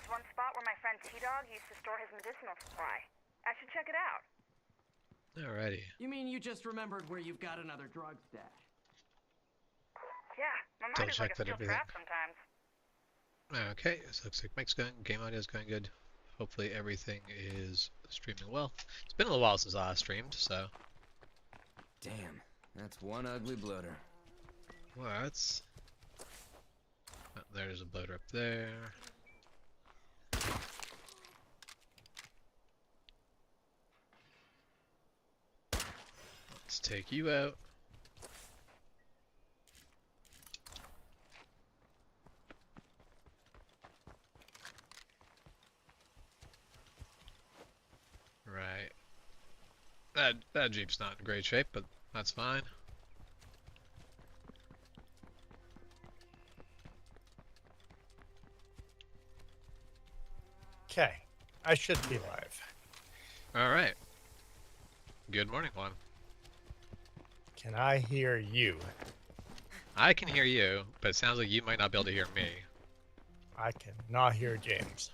one spot where my friend T-Dog used to store his medicinal supply. I should check it out. Alrighty. You mean you just remembered where you've got another drug stash? Yeah, my Double mind is like check a that steel everything. trap sometimes. Okay, so looks like mic's going, game audio is going good. Hopefully everything is streaming well. It's been a little while since I last streamed, so. Damn, that's one ugly bloater. Well, that's. Oh, there's a bloater up there. Let's take you out. Right. That Jeep's not in great shape, but that's fine. Okay, I should be live. Alright. Good morning, Juan. Can I hear you? I can hear you, but it sounds like you might not be able to hear me. I cannot hear James.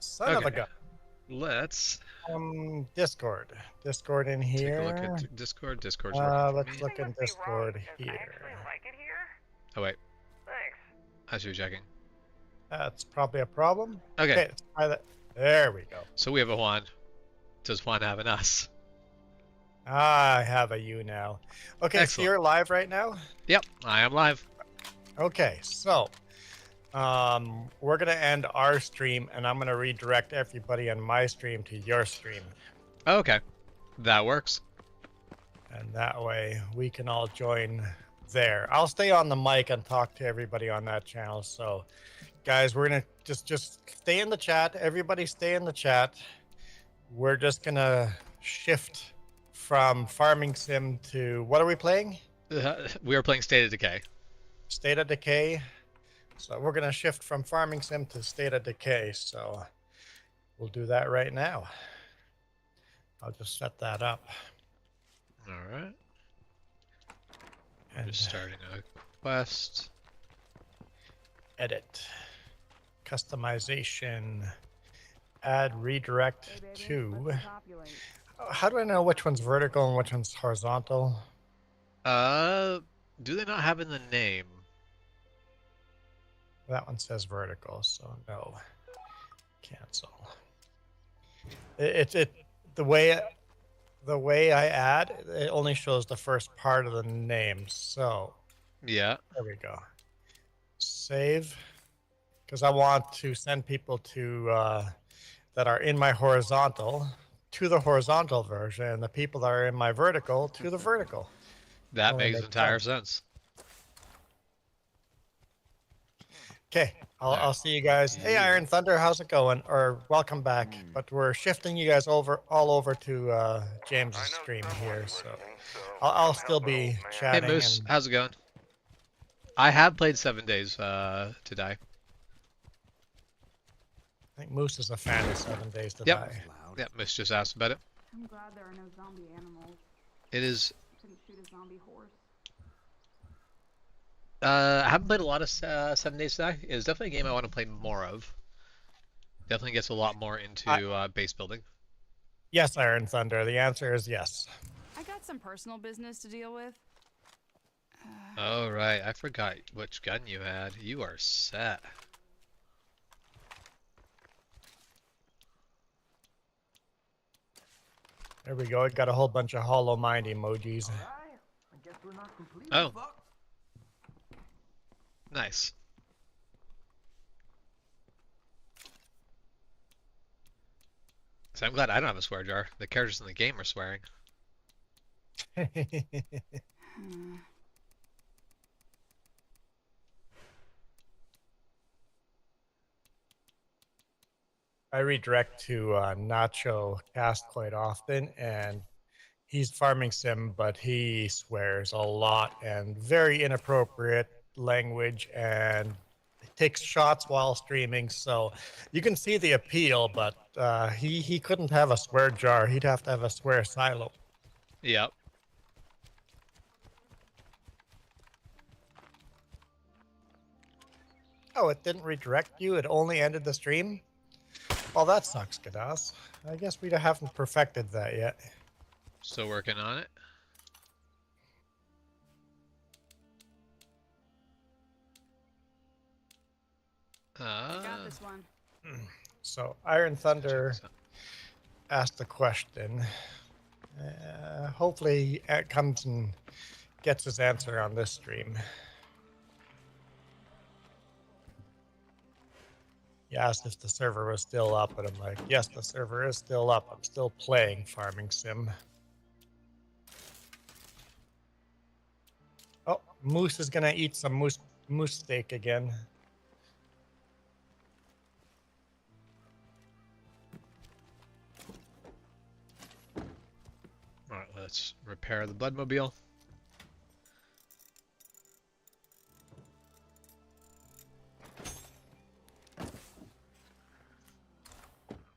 Son of a gun. Let's Discord. Discord in here. take a look at Discord. Discord's Let's look in Discord I here. actually like it here. Oh wait, Thanks. I should be checking. That's probably a problem. Okay, Let's try that. There we go. so we have a Juan. Does Juan have an us? I have a you now. Okay, Excellent. so you're live right now? Yep, I am live. Okay, so we're gonna end our stream and I'm gonna redirect everybody on my stream to your stream. Okay, that works. And that way we can all join there. I'll stay on the mic and talk to everybody on that channel. So guys, we're gonna just stay in the chat. Everybody stay in the chat. We're just gonna shift from farming sim to what are we playing? We are playing State of Decay. State of Decay. So we're gonna shift from farming sim to State of Decay. So we'll do that right now. I'll just set that up. All right. I'm And just starting a quest. edit. Customization. Add redirect to. How do I know which one's vertical and which one's horizontal? Do they not have in the name? That one says vertical, so no. Cancel. The way I add, it only shows the first part of the name. So Yeah. there we go. Save, because I want to send people to that are in my horizontal to the horizontal version, and the people that are in my vertical to the vertical. That Only makes makes entire sense. Okay, I'll see you guys. Hey, Iron Thunder, how's it going? Or welcome back. But we're shifting you guys all over to James' stream here, so I'll still be Hey chatting. Moose, And how's it going? I have played 7 Days to Die. I think Moose is a fan of 7 Days to Yep. Die. Yep, Moose just asked about it. I'm glad there are no zombie animals. It is. Couldn't shoot a zombie horse. I haven't played a lot of 7 Days to Die. It's definitely a game I want to play more of. Definitely gets a lot more into base building. Yes, Iron Thunder. The answer is yes. I got some personal business to deal with. Oh right, I forgot which gun you had. You are set. There we go. It got a whole bunch of hollow mind emojis. Oh. Nice. So I'm glad I don't have a swear jar. The characters in the game are swearing. I redirect to Nacho Cast quite often, and he's farming sim, but he swears a lot and very inappropriate language and takes shots while streaming. So you can see the appeal, but he couldn't have a swear jar. He'd have to have a swear silo. Yep. Oh, it didn't redirect you. It only ended the stream. Well, that sucks, Gadas. I guess we haven't perfected that yet. Still working on it. I got this one. So Iron Thunder check this out. asked a question. Hopefully he comes and gets his answer on this stream. He asked if the server was still up, and I'm like, yes, the server is still up. I'm still playing Farming Sim. Oh, Moose is gonna eat some moose steak again. Alright, let's repair the Bloodmobile.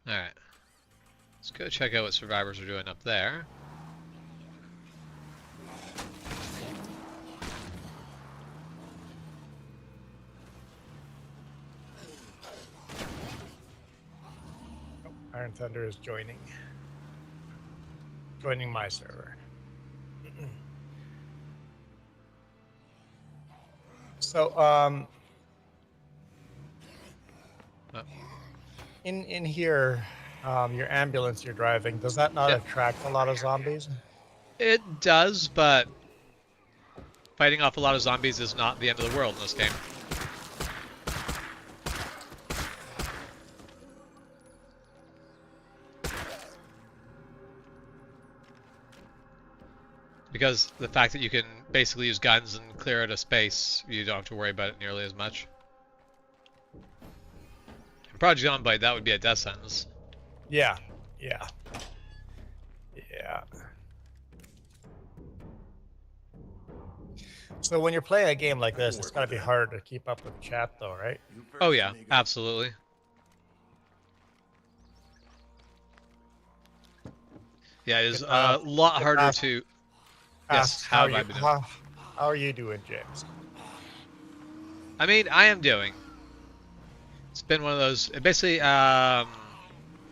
Alright. Let's go check out what survivors are doing up there. Iron Thunder is joining my server. So, in here, your ambulance you're driving, does that not Yeah. attract a lot of zombies? It does, but fighting off a lot of zombies is not the end of the world in this game. Because the fact that you can basically use guns and clear out a space, you don't have to worry about it nearly as much. In Project Zomboid, that would be a death sentence. Yeah. So when you're playing a game like this, it's gotta be hard to keep up with chat though, right? Oh yeah, absolutely. Yeah, it is a lot harder to... Yes, Ask how have I been doing? how are you doing, James? I mean, I am doing. It's been one of those... Basically, how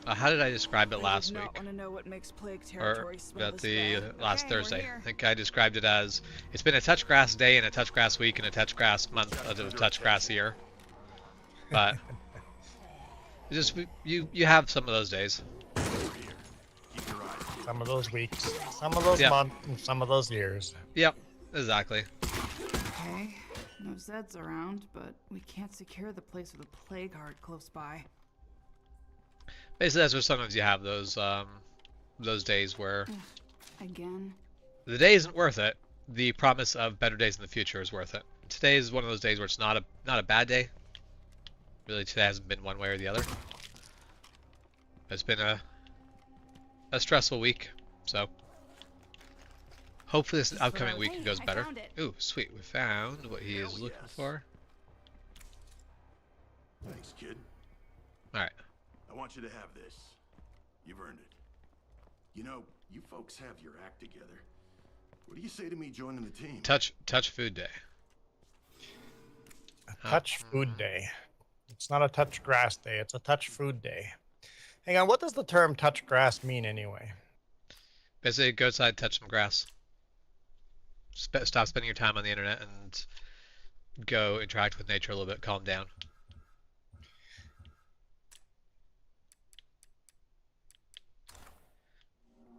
did I describe it last week? Want to know what makes plague Or territory smell about this the bad. last Okay, we're Thursday. here. I think I described it as it's been a touch grass day and a touch grass week and a touch grass month of a touch grass year. But it's just you have some of those days. Some of those weeks, some of those Yeah. months, and some of those years. Yep, exactly. Okay, no Zeds around, but we can't secure the place with a plague heart close by. Basically, that's where sometimes you have those days where Again. the day isn't worth it. The promise of better days in the future is worth it. Today is one of those days where it's not a bad day. Really, today hasn't been one way or the other. It's been a stressful week, so hopefully this upcoming week Hey, goes I better. found it. Ooh, sweet, we found what he is looking for. Thanks, kid. Alright, I want you to have this. You've earned it. You know, you folks have your act together. What do you say to me joining the team? touch food day. Touch food day. It's not a touch grass day. It's a touch food day. Hang on, what does the term touch grass mean anyway? Basically, go outside, touch some grass. Stop spending your time on the internet and go interact with nature a little bit. Calm down.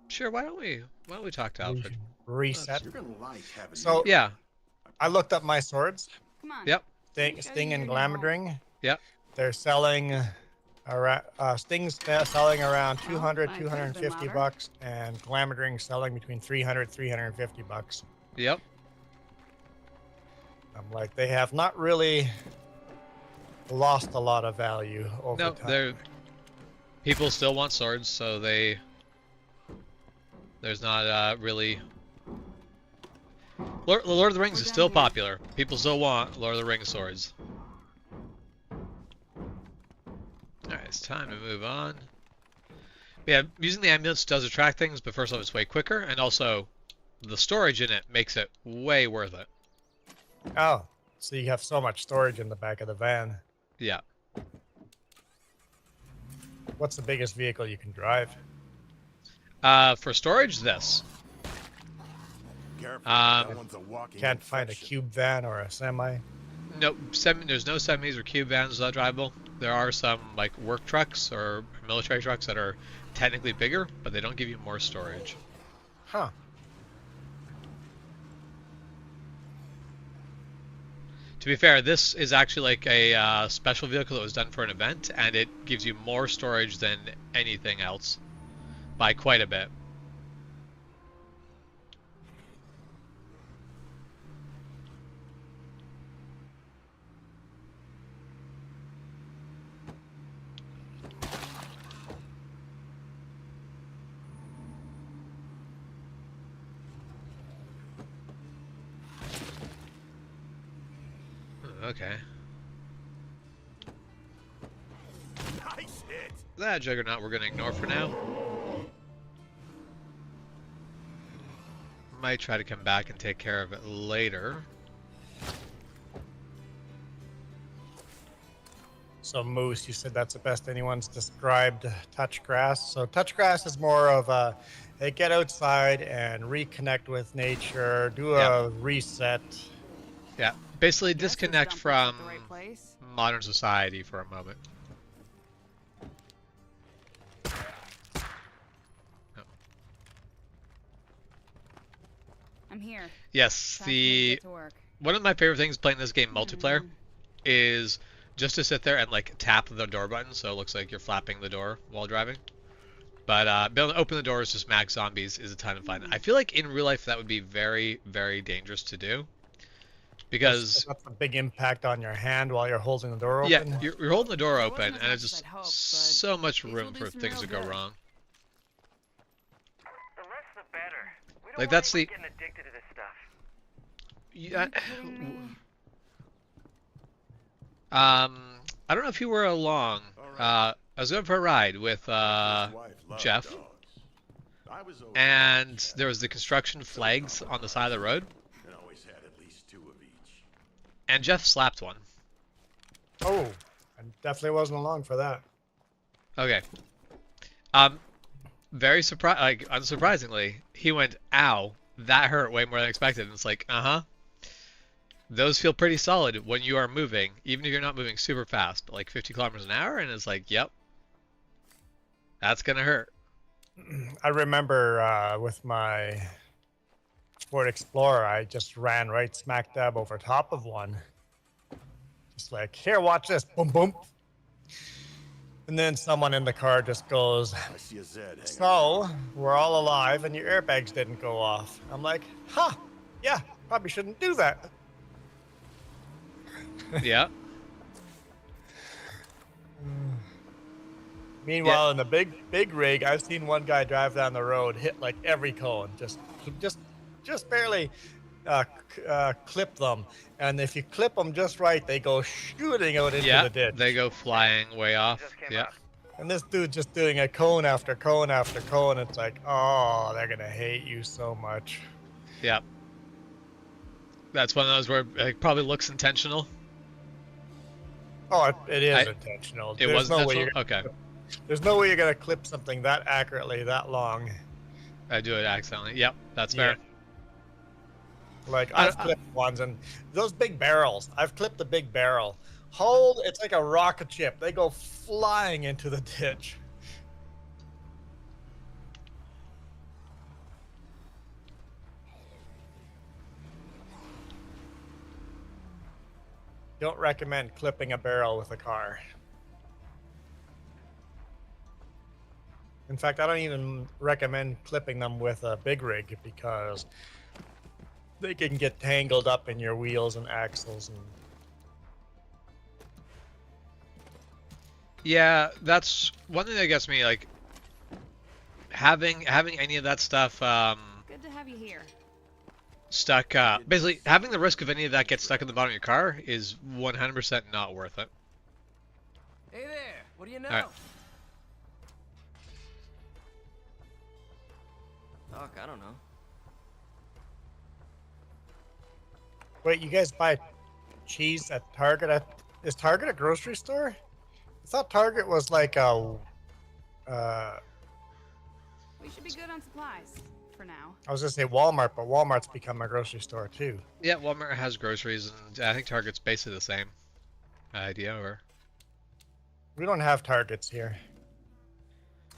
Sure, why don't we talk to Alfred? Reset. You're gonna like having So Yeah, I looked up my swords. Come on. yep, Sting and Glamdring. yep. They're selling around Sting's selling around 200, I could've been 250 louder. bucks, and Glamdring selling between 300, 350 bucks. Yep. I'm like, they have not really lost a lot of value over No, time. people still want swords, so there's not really. Lord of the Rings We're is done still here. popular. People still want Lord of the Rings swords. Alright, it's time to move on. Yeah, using the ambulance does attract things, but first off, it's way quicker, and also the storage in it makes it way worth it. Oh, So you have so much storage in the back of the van. Yeah. What's the biggest vehicle you can drive? For storage, this. Careful, that one's a walking Can't find a infection. cube van or a semi. No, there's no semis or cube vans that are drivable. There are some like work trucks or military trucks that are technically bigger, but they don't give you more storage. Huh. To be fair, this is actually like a special vehicle that was done for an event, and it gives you more storage than anything else by quite a bit. Okay. Nice hit. That juggernaut we're gonna ignore for now. Might try to come back and take care of it later. So Moose, you said that's the best anyone's described touch grass. So touch grass is more of a, hey, get outside and reconnect with nature, do a reset. Yeah, basically Guess this disconnect dump is from the right place. modern society for a moment. I'm here. Yes, Time for me to the get to work. one of my favorite things playing this game multiplayer Mm. is just to sit there and like tap the door button so it looks like you're flapping the door while driving. But being able to open the doors to smack zombies is a ton of fun. I feel like in real life that would be very, very dangerous to do. Because That's a big impact on your hand while you're holding the door open. yeah, you're holding the door It open wasn't and as it's much as just I'd hoped, but so much these will room do for some things to real go good. wrong. The less the better. We don't Like, want that's anyone the- getting addicted to this stuff. Yeah. Kidding me? I don't know if you were along. I was going for a ride with His wife loved Jeff, dogs. I was always and there was the construction flags on the side of the road, and always had at least 2 of each. and Jeff slapped one. Oh, I definitely wasn't along for that. Okay. Very like unsurprisingly, he went, "Ow, that hurt way more than expected." And it's like, those feel pretty solid when you are moving, even if you're not moving super fast, but like 50 kilometers an hour, and it's like, yep, that's gonna hurt. I remember with my Ford Explorer, I just ran right smack dab over top of one. Just like, here, watch this, boom, boom. And then someone in the car just goes, I see a Z hanging. so, we're all alive and your airbags didn't go off. I'm like, huh, yeah, probably shouldn't do that. Yeah. Meanwhile, in the big rig, I've seen one guy drive down the road, hit like every cone, just barely clip them. And if you clip them just right, they go shooting out into Yeah, the ditch. they go flying way off. Just came Yeah. up. And this dude just doing a cone after cone after cone. It's like, oh, they're gonna hate you so much. Yeah. That's one of those where it probably looks intentional. Oh, it is intentional. It was intentional? Okay. There's no way you're gonna clip something that accurately that long. I do it accidentally. Yep, that's fair. Like I've clipped ones, and those big barrels. I've clipped a big barrel. It's like a rocket ship. They go flying into the ditch. Don't recommend clipping a barrel with a car. In fact, I don't even recommend clipping them with a big rig because they can get tangled up in your wheels and axles. And Yeah, that's one thing that gets me, like, having any of that stuff Good to have you here. stuck, basically having the risk of any of that get stuck in the bottom of your car is 100% not worth it. Hey there, what do you know? Alright. Doc, I don't know. wait, you guys buy cheese at Target. Is Target a grocery store? I thought Target was like a. We should be good on supplies for now. I was gonna say Walmart, but Walmart's become a grocery store too. Yeah, Walmart has groceries, and I think Target's basically the same idea. Or We don't have Targets here.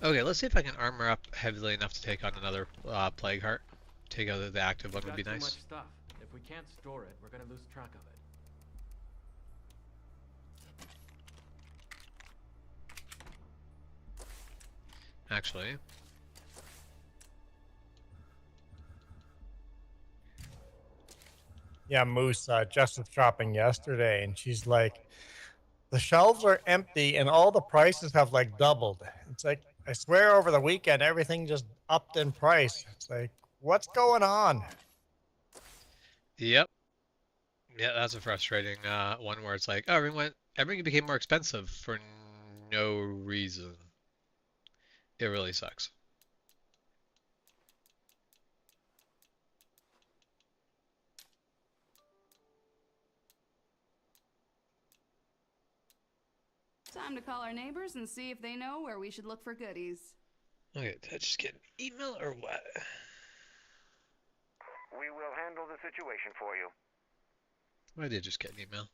okay, let's see if I can armor up heavily enough to take on another plague heart. Take out the active one would be Got too nice. much stuff. If we can't store it, we're gonna lose track of it. Actually, Yeah, Moose just was shopping yesterday, and she's like, the shelves are empty, and all the prices have like doubled. It's like, I swear, over the weekend everything just upped in price. It's like, what's going on? yep. Yeah, that's a frustrating one where it's like, oh, everything became more expensive for no reason. It really sucks. Time to call our neighbors and see if they know where we should look for goodies. Okay, did I just get an email or what? We will handle the situation for you. I did just get an email.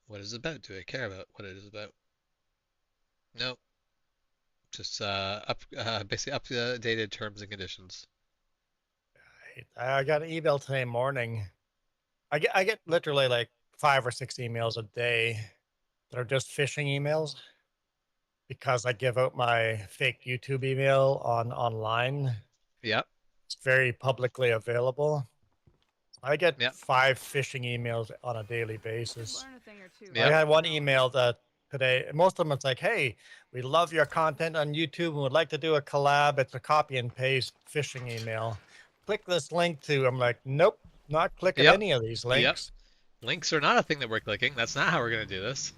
What is it about? Do I care about what it is about? Nope. Just basically updated terms and conditions. I got an email today morning. I get literally like 5 or 6 emails a day that are just phishing emails because I give out my fake YouTube email online. Yep. It's very publicly available. I get Yep. 5 phishing emails on a daily basis. Learn a thing or two. Yep. I had one email that today, most of them it's like, hey, we love your content on YouTube and would like to do a collab. It's a copy and paste phishing email. Click this link to, I'm like, nope, not clicking Yep. any of these links. Links are not a thing that we're clicking. That's not how we're going to do this.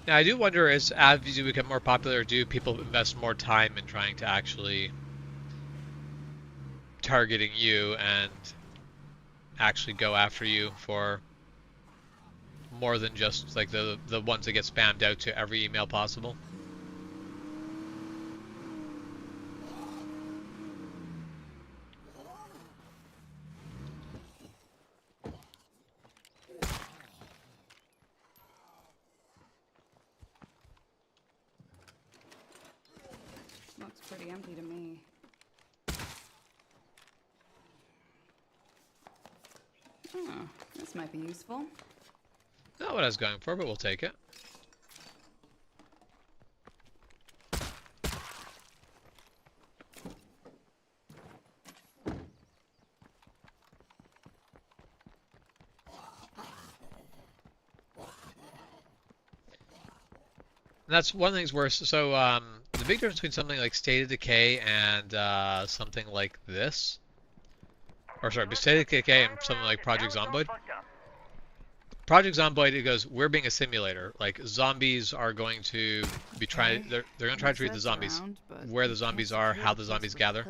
Now, I do wonder, as you become more popular, do people invest more time in trying to actually targeting you and actually go after you for more than just like the ones that get spammed out to every email possible? Looks pretty empty to me. Oh, this might be useful. Not what I was going for, but we'll take it. And that's one of the things where, so the big difference between something like State of Decay and something like this, or sorry, State of Decay and something like Project Zomboid. Project Zomboid, it goes, we're being a simulator. Like, zombies are going to be trying, they're going to try to treat the zombies where the zombies are, how the zombies gather,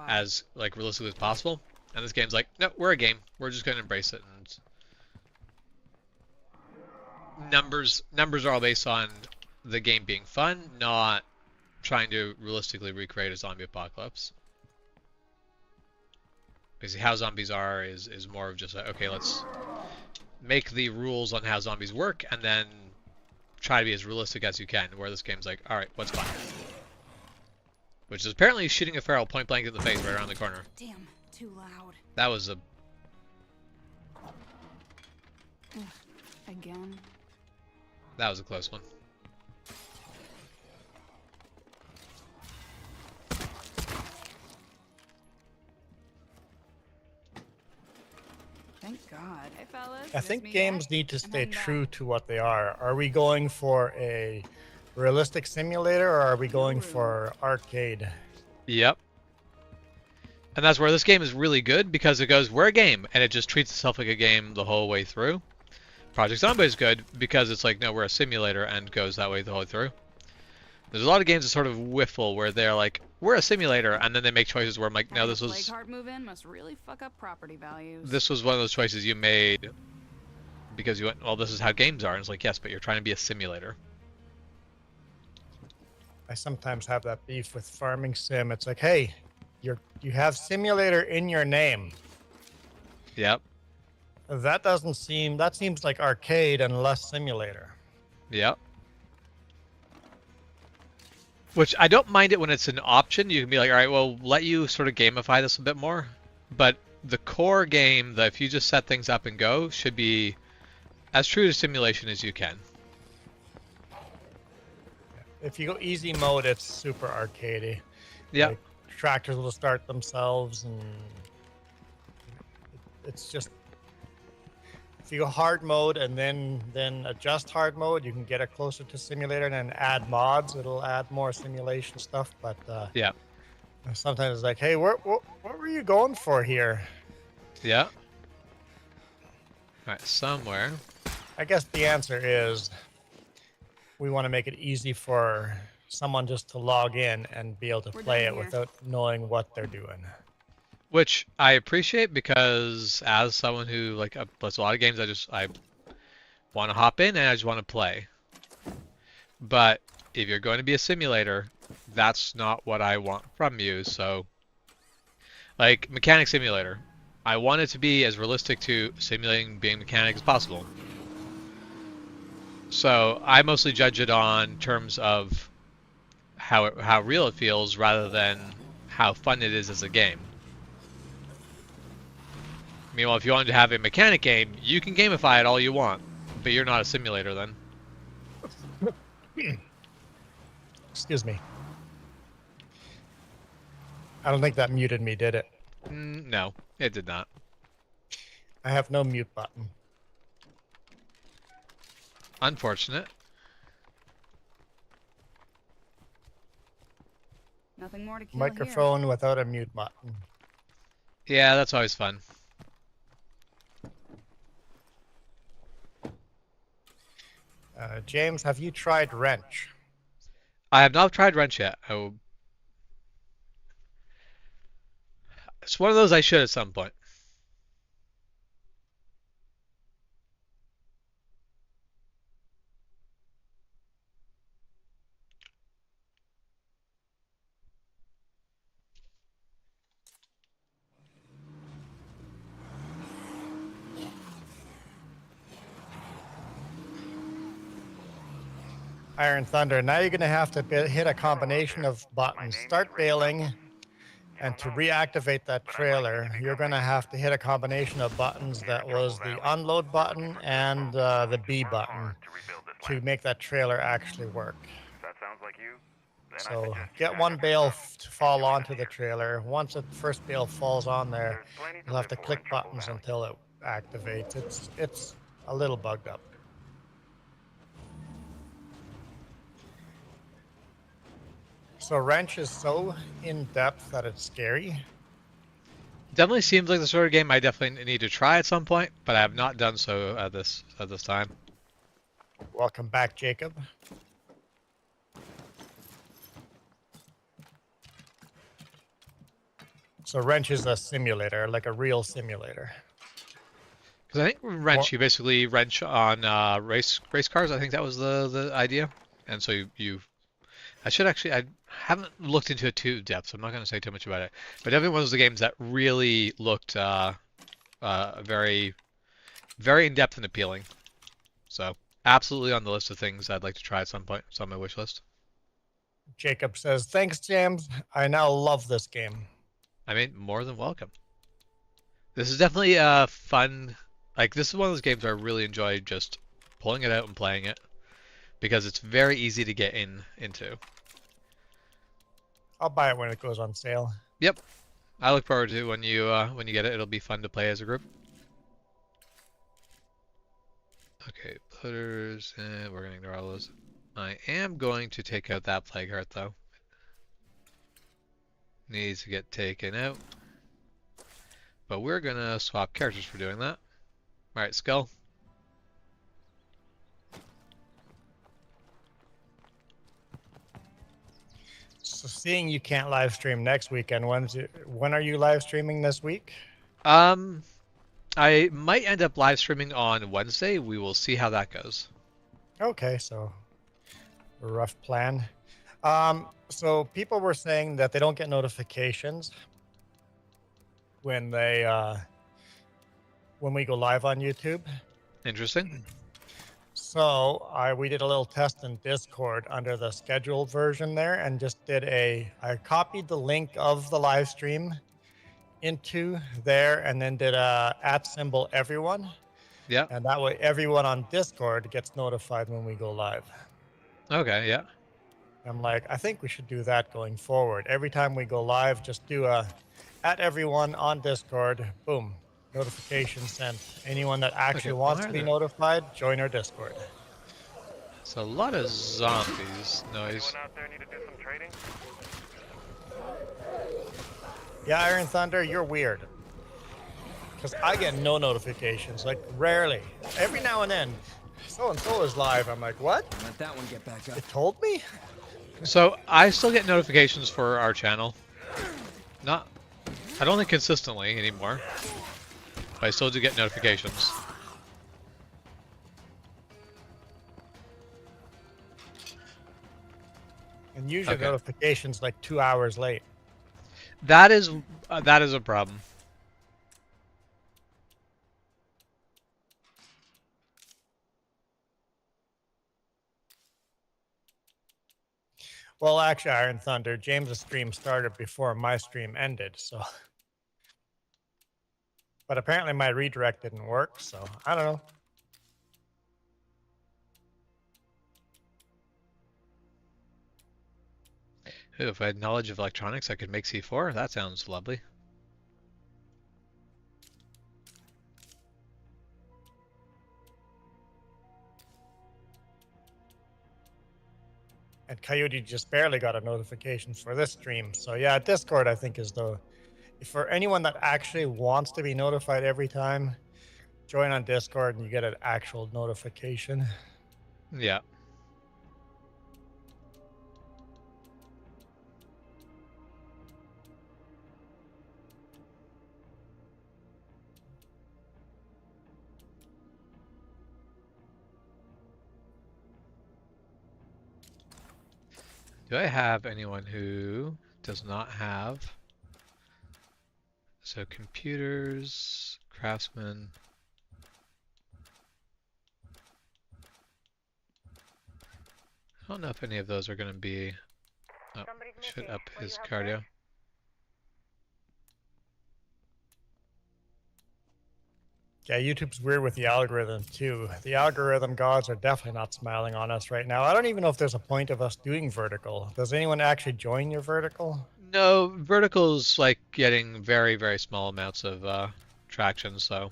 as, like, realistically as possible. And this game's like, no, we're a game. We're just going to embrace it. And numbers are all based on the game being fun, not trying to realistically recreate a zombie apocalypse. Basically, how zombies are is more of just like, okay, let's make the rules on how zombies work and then try to be as realistic as you can, where this game's like, alright, what's fun? Which is apparently shooting a feral point blank in the face right around the corner. Damn, too loud. That was a... Again. That was a close one. Thank God. Hey, fellas. I miss think me games yet? need to I'm stay heading true back. to what they are. Are we going for a realistic simulator or are we going for arcade? Yep. And that's where this game is really good, because it goes, we're a game, and it just treats itself like a game the whole way through. Project Zomboid is good because it's like, no, we're a simulator, and goes that way the whole way through. There's a lot of games that sort of whiffle where they're like, we're a simulator, and then they make choices where I'm like, no, Having this a was plague heart move in must really fuck up property values. this was one of those choices you made because you went, well, this is how games are. And it's like, yes, but you're trying to be a simulator. I sometimes have that beef with farming sim. It's like, hey, you have simulator in your name. Yep. That seems like arcade and less simulator. Yep. Which I don't mind it when it's an option. You can be like, all right, well, let you sort of gamify this a bit more. But the core game, that if you just set things up and go, should be as true to simulation as you can. If you go easy mode, it's super arcadey. Yeah. Like, tractors will start themselves, and it's just, if you go hard mode and then adjust hard mode, you can get it closer to simulator, and then add mods. It'll add more simulation stuff. But Yeah. sometimes it's like, hey, what were you going for here? Yeah. All right, somewhere. I guess the answer is we want to make it easy for someone just to log in and be able to We're play done it here. without knowing what they're doing. Which I appreciate because as someone who like plays a lot of games, I want to hop in and I just want to play. But if you're going to be a simulator, that's not what I want from you. So, like Mechanic Simulator, I want it to be as realistic to simulating being a mechanic as possible. So I mostly judge it on terms of how real it feels rather than how fun it is as a game. Meanwhile, if you wanted to have a mechanic game, you can gamify it all you want, but you're not a simulator then. Excuse me. I don't think that muted me, did it? No, it did not. I have no mute button. Unfortunate. Nothing more to kill Microphone without a mute button. Yeah, that's always fun. James, have you tried Wrench? I have not tried Wrench yet. It's one of those I should at some point. Iron Thunder. Now you're going to have to hit a combination of buttons. Start bailing, and to reactivate that trailer, you're going to have to hit a combination of buttons. That was the unload button and the B button to make that trailer actually work. That sounds like you. So get one bale to fall onto the trailer. Once the first bale falls on there, you'll have to click buttons until it activates. It's a little bugged up. So Wrench is so in-depth that it's scary. Definitely seems like the sort of game I definitely need to try at some point, but I have not done so at this time. Welcome back, Jacob. So Wrench is a simulator, like a real simulator. Because I think Wrench, you basically wrench on race cars. I think that was the idea. And so I should actually, I haven't looked into it too depth, so I'm not going to say too much about it. But definitely one of the games that really looked very, very in-depth and appealing. So absolutely on the list of things I'd like to try at some point. It's on my wish list. Jacob says, thanks, James. I now love this game. I mean, more than welcome. This is definitely fun. Like, this is one of those games where I really enjoy just pulling it out and playing it. Because it's very easy to get into. I'll buy it when it goes on sale. Yep. I look forward to when you get it. It'll be fun to play as a group. Okay, putters, and we're gonna ignore all those. I am going to take out that plague heart though. Needs to get taken out. But we're gonna swap characters for doing that. Alright, Skull. seeing you can't live stream next weekend, when are you live streaming this week? I might end up live streaming on Wednesday. We will see how that goes. Okay, so a rough plan. So people were saying that they don't get notifications when we go live on YouTube. Interesting. So we did a little test in Discord under the scheduled version there, and just I copied the link of the live stream into there, and then did a @ everyone, Yeah. and that way everyone on Discord gets notified when we go live. Okay, yeah. I'm like, I think we should do that going forward. Every time we go live, just do a @everyone on Discord, boom, notification sent. Anyone that actually Okay, wants why to are be there- notified, join our Discord. It's a lot of zombies noise. Anyone out there need to do some trading? Yeah, Iron Thunder, you're weird. Because I get no notifications, like rarely. Every now and then, so-and-so is live. I'm like, what? Let that one get back up. It told me? So I still get notifications for our channel. I don't think consistently anymore, but I still do get notifications. And usually Okay. notifications like 2 hours late. That is a problem. Well, actually, Iron Thunder, James's stream started before my stream ended, so. But apparently my redirect didn't work, so I don't know. Ooh, if I had knowledge of electronics, I could make C4. That sounds lovely. And Coyote just barely got a notification for this stream. So yeah, Discord I think is for anyone that actually wants to be notified every time, join on Discord and you get an actual notification. Yeah. Do I have anyone who does not have? So computers, craftsmen. I don't know if any of those are going to be. Oh, Somebody's should missing. up What do his you have cardio. there? Yeah, YouTube's weird with the algorithm too. The algorithm gods are definitely not smiling on us right now. I don't even know if there's a point of us doing vertical. Does anyone actually join your vertical? No, vertical's like getting very, very small amounts of traction, so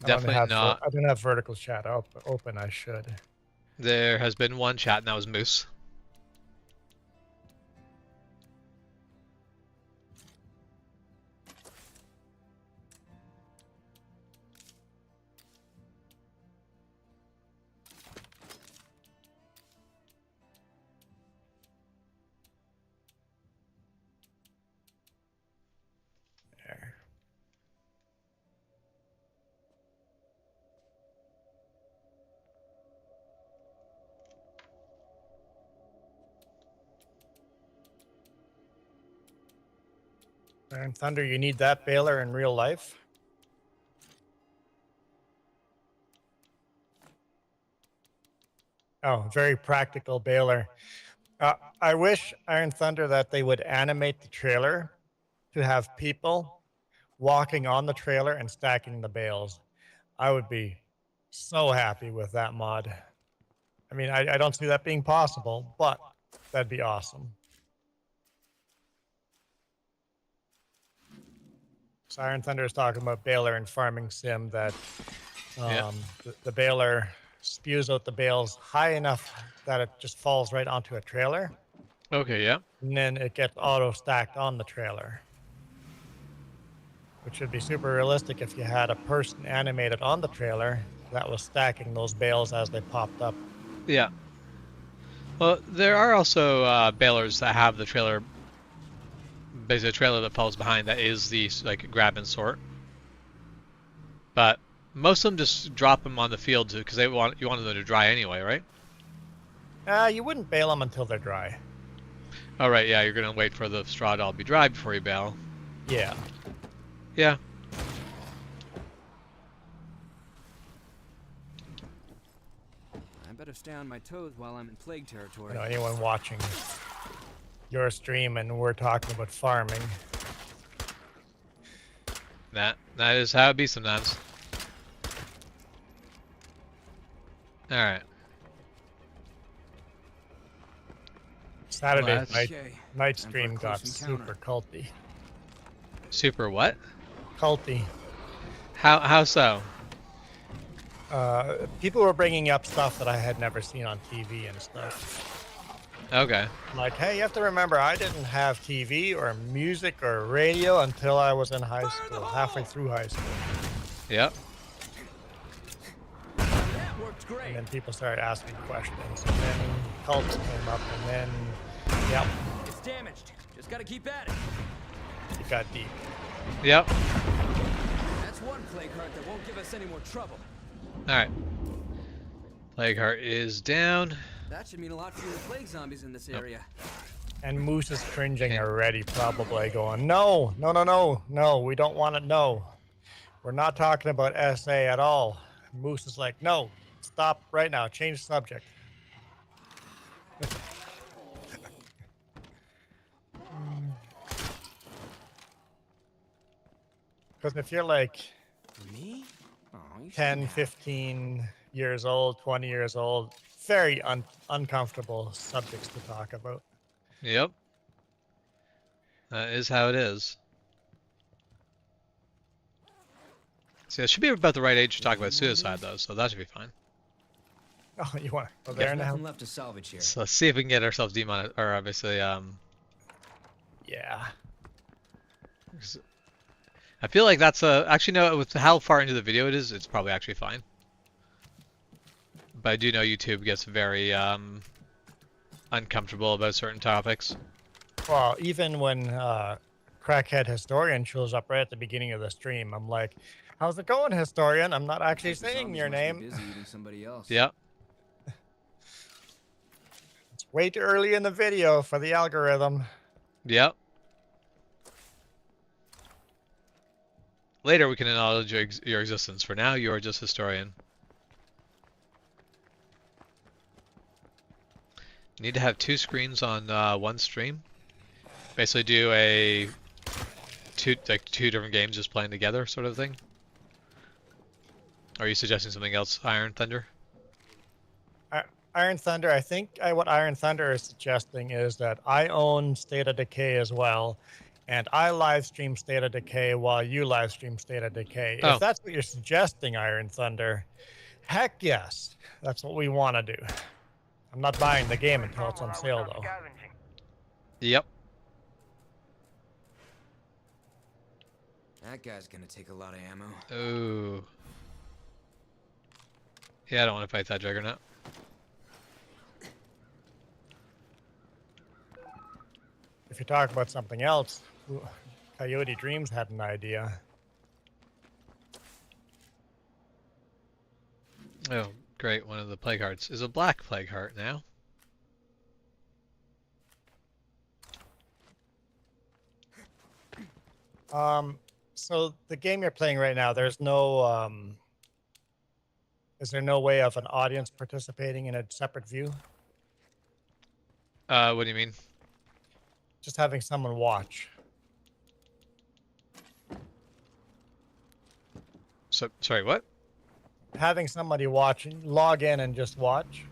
definitely not. I don't have vertical chat open. I should. There has been one chat, and that was Moose. There. Iron Thunder, you need that baler in real life? Oh, very practical baler. I wish, Iron Thunder, that they would animate the trailer to have people walking on the trailer and stacking the bales. I would be so happy with that mod. I mean, I don't see that being possible, but that'd be awesome. So Iron Thunder is talking about baler and farming sim that the baler spews out the bales high enough that it just falls right onto a trailer. Okay, yeah. And then it gets auto stacked on the trailer. Which would be super realistic if you had a person animated on the trailer that was stacking those bales as they popped up. Yeah. Well, there are also balers that have the trailer, basically a trailer that follows behind that is the like grab and sort. But most of them just drop them on the field because you want them to dry anyway, right? You wouldn't bale them until they're dry. Oh right, yeah, you're gonna wait for the straw to all be dry before you bale. Yeah. Yeah. I better stay on my toes while I'm in plague territory. You know, anyone watching your stream and we're talking about farming. That is how it be sometimes. All right. Saturday Well, night Time for a stream got close encounter. super culty. Super what? Culty. How so? People were bringing up stuff that I had never seen on TV and stuff. Okay. Like, hey, you have to remember, I didn't have TV or music or radio until I was in high school, halfway through high school. Yep. That worked great. And then people started asking questions, and then cults came up, and then, yep, It's damaged. Just gotta keep at it. it got deep. Yep. That's one plague heart that won't give us any more trouble. All right. Plague heart is down. That should mean a lot fewer plague zombies in this area. And Moose is cringing already, probably going, no, no, no, no, no, we don't want it, no. We're not talking about SA at all. Moose is like, no, stop right now, change subject. Because if you're like Me? Oh, you 10, 15 years old, 20 years old, very uncomfortable subjects to talk about. Yep. That is how it is. See, it should be about the right age to talk about suicide, though, so that should be fine. Oh, you want to go There's there now? nothing left to salvage here. So let's see if we can get ourselves demonetized, or obviously, Yeah. I feel like that's actually no, with how far into the video it is, it's probably actually fine. But I do know YouTube gets very uncomfortable about certain topics. Well, even when Crackhead Historian shows up right at the beginning of the stream, I'm like, how's it going, Historian? I'm not actually The saying zombies your must be name. busy eating somebody else. Yep. It's way too early in the video for the algorithm. Yep. Later we can acknowledge your existence. For now, you are just Historian. You need to have 2 screens on one stream. Basically do two different games just playing together sort of thing. Are you suggesting something else, Iron Thunder? Iron Thunder, I think what Iron Thunder is suggesting is that I own State of Decay as well, and I live stream State of Decay while you live stream State of Decay. Oh. If that's what you're suggesting, Iron Thunder, heck yes, that's what we want to do. I'm not buying the game until it's on sale, though. Scavenging. Yep. That guy's gonna take a lot of ammo. Ooh. Yeah, I don't want to fight that Juggernaut. If you talk about something else, Coyote Dreams had an idea. Oh, great. One of the plague hearts is a black plague heart now. So the game you're playing right now, there's no, is there no way of an audience participating in a separate view? What do you mean? Just having someone watch. So, sorry, what? Having somebody watch, log in and just watch.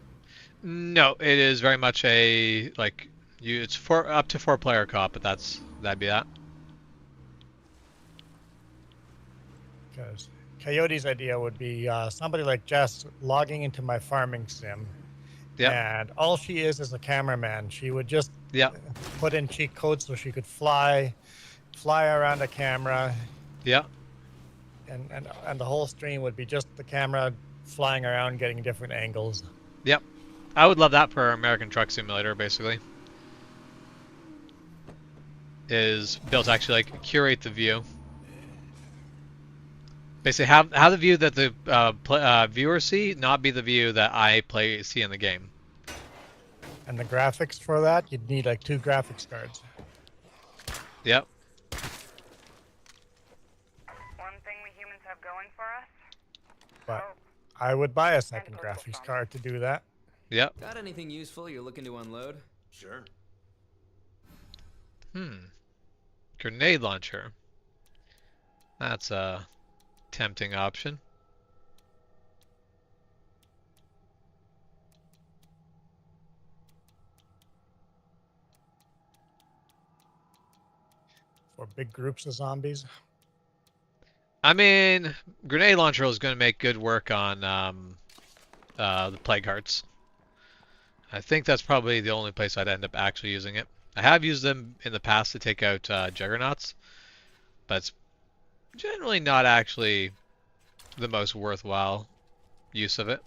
No, it is very much a like it's up to 4-player co-op, but that'd be that. Because Coyote's idea would be somebody like Jess logging into my farming sim. Yeah. And all she is a cameraman. She would just Yeah. put in cheat codes so she could fly around a camera, Yeah. and the whole stream would be just the camera flying around, getting different angles. Yep. I would love that for American Truck Simulator, basically. Is built to actually like curate the view. Basically, have the view that the viewers see not be the view that I see in the game. And the graphics for that, you'd need like 2 graphics cards. Yep. One thing we humans have going for us? But Oh, I would buy a second graphics card to do that. Yep. Got anything useful you're looking to unload? Sure. Grenade launcher. That's a tempting option. For big groups of zombies. I mean, grenade launcher is going to make good work on the plague hearts. I think that's probably the only place I'd end up actually using it. I have used them in the past to take out juggernauts, but it's generally not actually the most worthwhile use of it.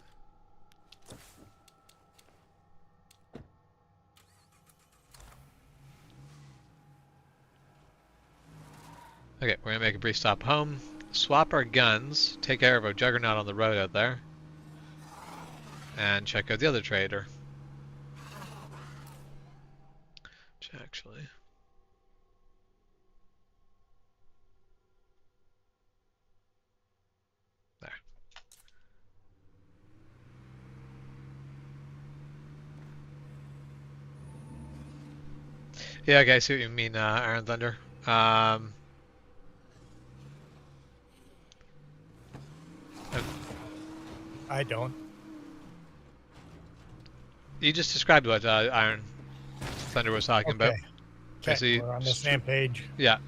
Okay, we're gonna make a brief stop home, swap our guns, take care of a juggernaut on the road out there, and check out the other trader. Actually, there. Yeah, okay, I see what you mean, Iron Thunder. I don't. You just described what Iron Thunder was talking about. Okay, Basically, we're on the same page. yeah.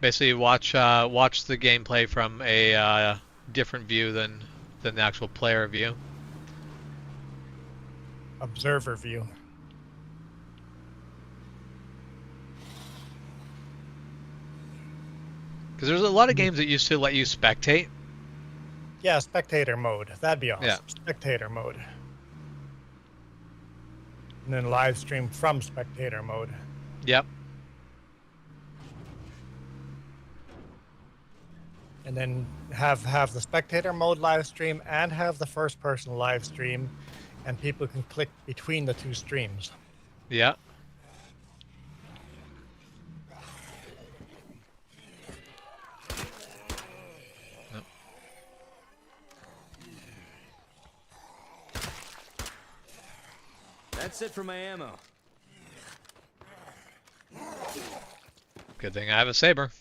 Basically, watch the gameplay from a different view than the actual player view. Observer view. Because there's a lot of games that used to let you spectate. Yeah, spectator mode. That'd be awesome. Yeah. Spectator mode. And then live stream from spectator mode. Yep. And then have the spectator mode live stream and have the first person live stream, and people can click between the 2 streams. Yeah. That's it for my ammo. Good thing I have a saber.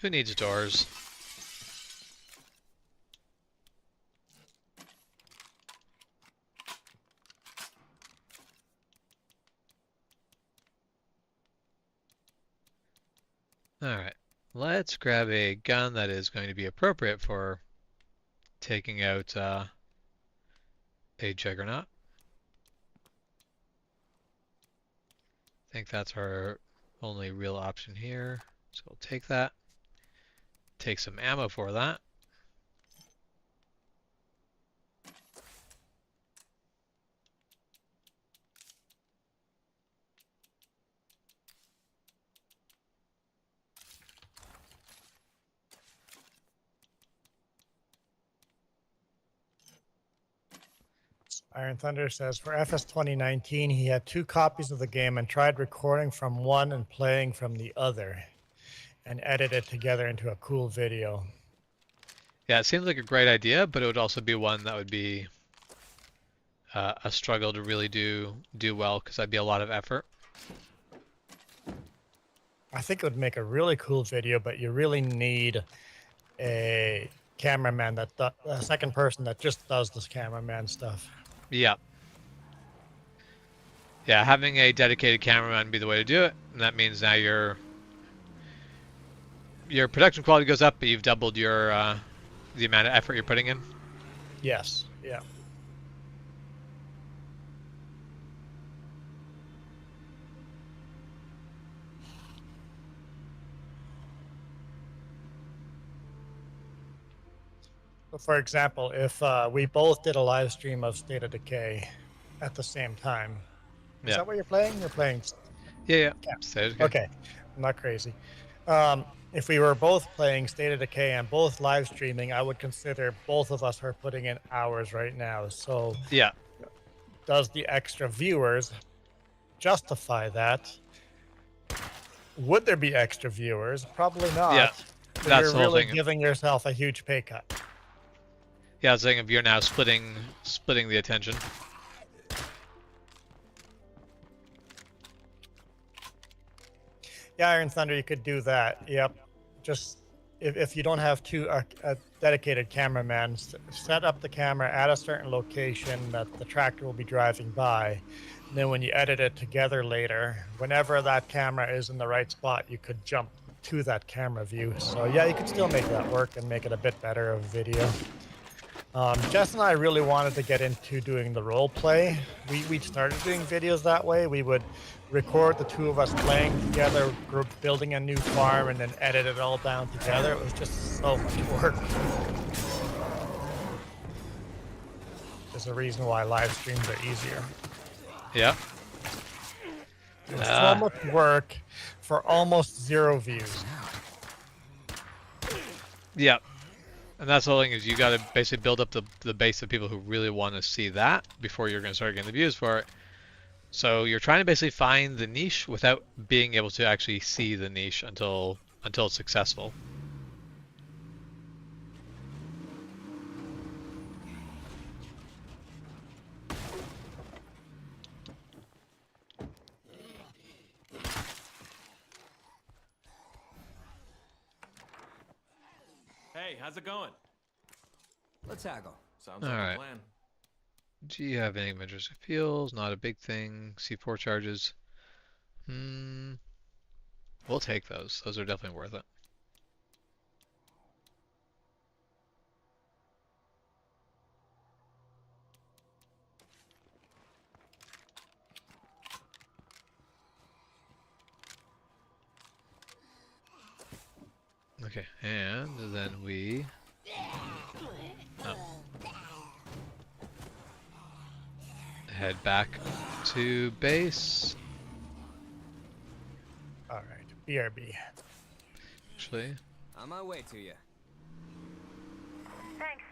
Who needs doors? Alright, let's grab a gun that is going to be appropriate for taking out a juggernaut. I think that's our only real option here, so we'll take that. Take some ammo for that. Iron Thunder says for FS 2019, he had 2 copies of the game and tried recording from one and playing from the other, and edited together into a cool video. Yeah, it seems like a great idea, but it would also be one that would be a struggle to really do well, because that'd be a lot of effort. I think it would make a really cool video, but you really need a cameraman a second person that just does this cameraman stuff. Yeah. Yeah, having a dedicated cameraman would be the way to do it, and that means now your production quality goes up, but you've doubled your the amount of effort you're putting in. Yes, yeah. For example, if we both did a live stream of State of Decay at the same time, is Yeah. that what you're playing? You're playing. Yeah, yeah. Yeah. State of Decay. Okay, I'm not crazy. If we were both playing State of Decay and both live streaming, I would consider both of us are putting in hours right now. So, Yeah. does the extra viewers justify that? Would there be extra viewers? Probably not. Yeah. So That's you're the whole really thing. giving yourself a huge pay cut. Yeah, I was saying if you're now splitting the attention. Yeah, Iron Thunder, you could do that. Yep. Just if you don't have a dedicated cameraman, set up the camera at a certain location that the tractor will be driving by. And then when you edit it together later, whenever that camera is in the right spot, you could jump to that camera view. So yeah, you could still make that work and make it a bit better of video. Jess and I really wanted to get into doing the role play. We started doing videos that way. We would record the two of us playing together, building a new farm, and then edit it all down together. It was just so much work. There's a reason why live streams are easier. Yeah. There's so much work for almost 0 views. Yeah. And that's the whole thing is you got to basically build up the base of people who really want to see that before you're going to start getting the views for it. So you're trying to basically find the niche without being able to actually see the niche until it's successful. Hey, how's it going? Let's haggle. Sounds like Alright. a plan. Do you have any adventures appeals? Not a big thing. C4 charges. We'll take those. Those are definitely worth it. Okay, and then we... Oh. Head back to base. All right, BRB. Actually, On my way to you. Thanks.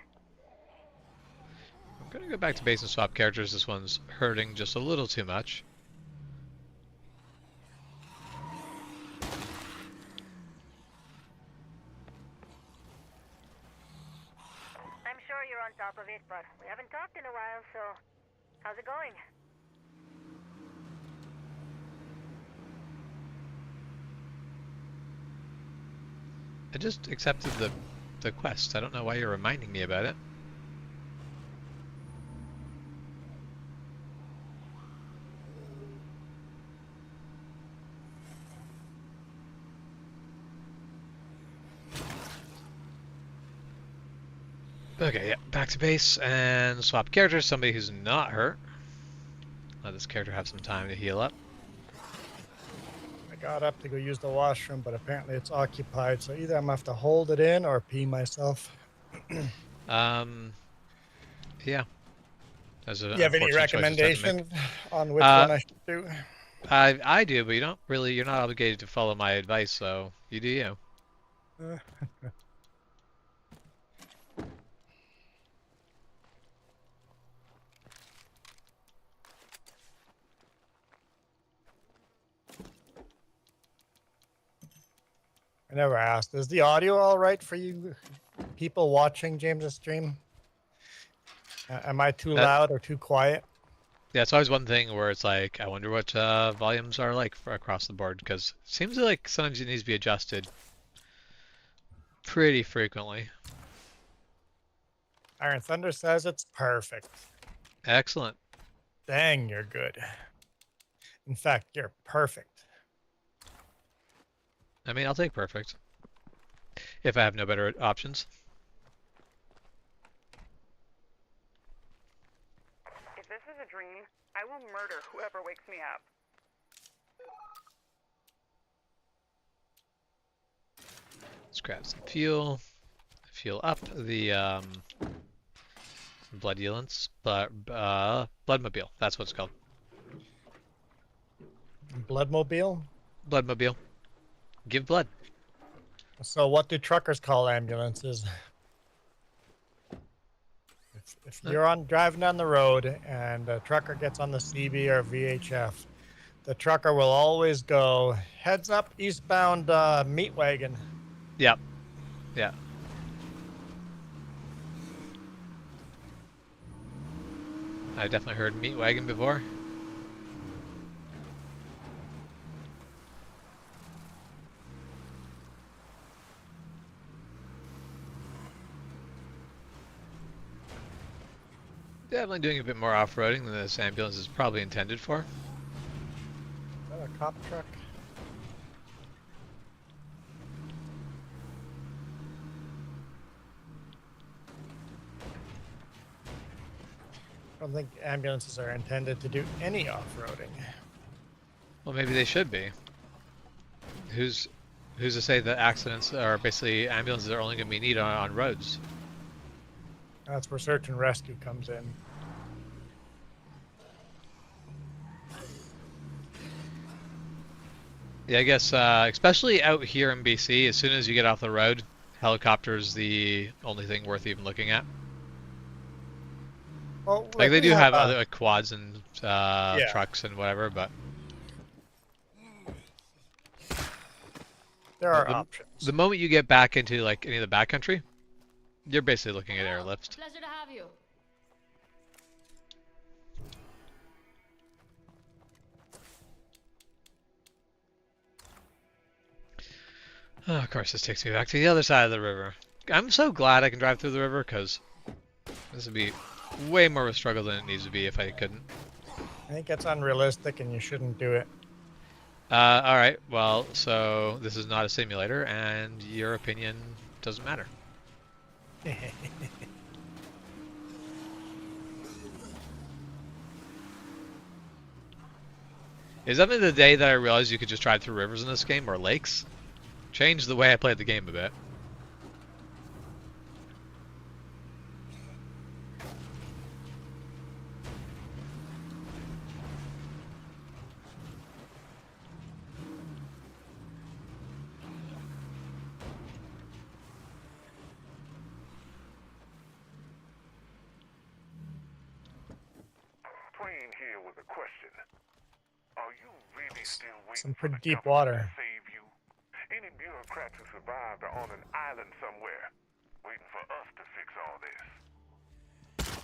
I'm gonna go back to base and swap characters. This one's hurting just a little too much. I'm sure you're on top of it, but we haven't talked in a while, so how's it going? I just accepted the quest. I don't know why you're reminding me about it. Okay, yeah, back to base and swap characters. Somebody who's not hurt. Let this character have some time to heal up. I got up to go use the washroom, but apparently it's occupied. So either I'm gonna have to hold it in or pee myself. Yeah. As Do you have any recommendations on which Uh, one I should do? I do, but you're not obligated to follow my advice, so you do you. I never asked. Is the audio all right for you people watching James's stream? Am I too loud or too quiet? Yeah, it's always one thing where it's like, I wonder what volumes are like for across the board, because it seems like sometimes it needs to be adjusted pretty frequently. Iron Thunder says it's perfect. Excellent. Dang, you're good. In fact, you're perfect. I mean, I'll take perfect. If I have no better options. If this is a dream, I will murder whoever wakes me up. Let's grab some fuel. fuel up the blood ambulance, but bloodmobile. That's what it's called. Bloodmobile? Bloodmobile. Give blood. So what do truckers call ambulances? If you're driving down the road and a trucker gets on the CB or VHF, the trucker will always go, heads up, eastbound meat wagon. Yep. Yeah. I definitely heard meat wagon before. Definitely doing a bit more off-roading than this ambulance is probably intended for. Is that a cop truck? I don't think ambulances are intended to do any off-roading. Well, maybe they should be. Who's to say that accidents are basically ambulances are only going to be needed on roads? That's where search and rescue comes in. Yeah, I guess especially out here in BC, as soon as you get off the road, helicopter's the only thing worth even looking at. Well, Like they we do have other quads and yeah. trucks and whatever, but there are options. the moment you get back into like any of the backcountry, you're basically looking at airlift. Pleasure to have you. Oh, of course, this takes me back to the other side of the river. I'm so glad I can drive through the river because this would be way more of a struggle than it needs to be if I couldn't. I think it's unrealistic and you shouldn't do it. Alright, well, so this is not a simulator and your opinion doesn't matter. Is that the day that I realized you could just drive through rivers in this game, or lakes? Changed the way I played the game a bit. Twain here with a question. Are you really still waiting Some for pretty the deep government water. to save you? Any bureaucrats who survived are on an island somewhere, waiting for us to fix all this.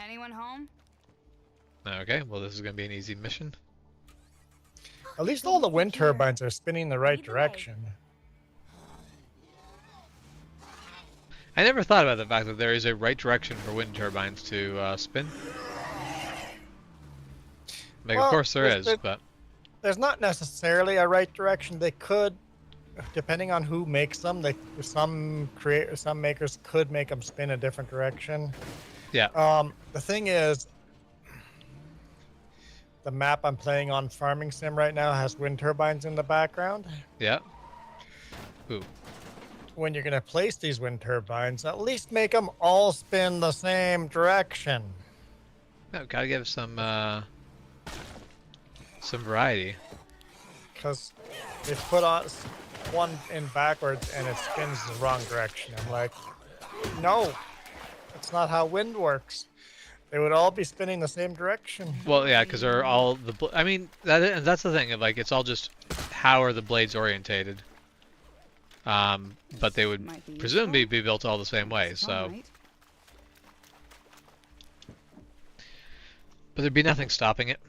Anyone home? Okay, well this is going to be an easy mission. At least all the wind turbines are spinning the right direction. I never thought about the fact that there is a right direction for wind turbines to spin. Like, Well, of course there is, but... There's not necessarily a right direction. They could, depending on who makes them, some makers could make them spin a different direction. Yeah. The thing is, the map I'm playing on Farming Sim right now has wind turbines in the background. Yeah. Ooh. When you're going to place these wind turbines, at least make them all spin the same direction. No, gotta give some variety. Because they put on one in backwards and it spins the wrong direction. I'm like, no, that's not how wind works. They would all be spinning the same direction. Well, yeah, because they're all I mean, that's the thing. Like, it's all just how are the blades orientated. But they would presumably be built all the same way. So, but there'd be nothing stopping it.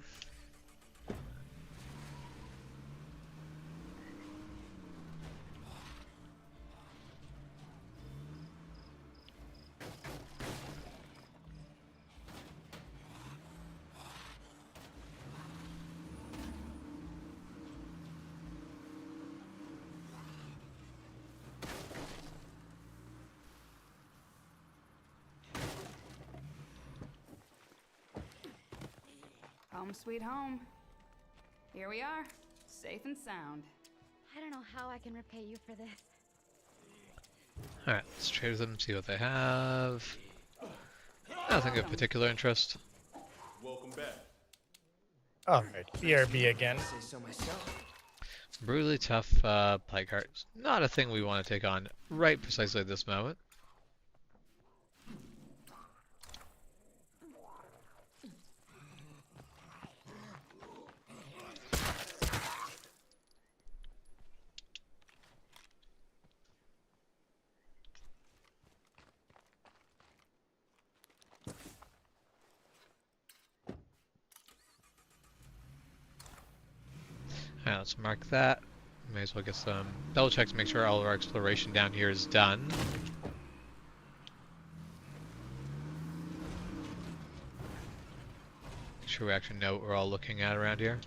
Home sweet home. Here we are, safe and sound. I don't know how I can repay you for this. Alright, let's trade with them, see what they have. Nothing of particular interest. Welcome back. Alright, BRB again. Say so myself. Brutally tough plague heart. Not a thing we want to take on right precisely at this moment. Alright, let's mark that. May as well get some double check to make sure all of our exploration down here is done. Make sure we actually know what we're all looking at around here.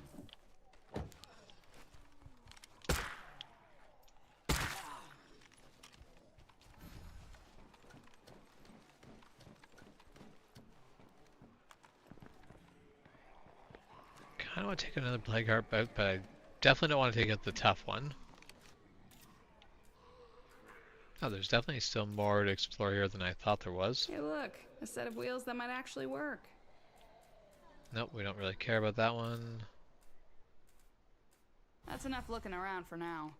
Kinda want to take another plague heart, but I definitely don't want to take out the tough one. Oh, there's definitely still more to explore here than I thought there was. Hey, look, a set of wheels that might actually work. Nope, we don't really care about that one. That's enough looking around for now.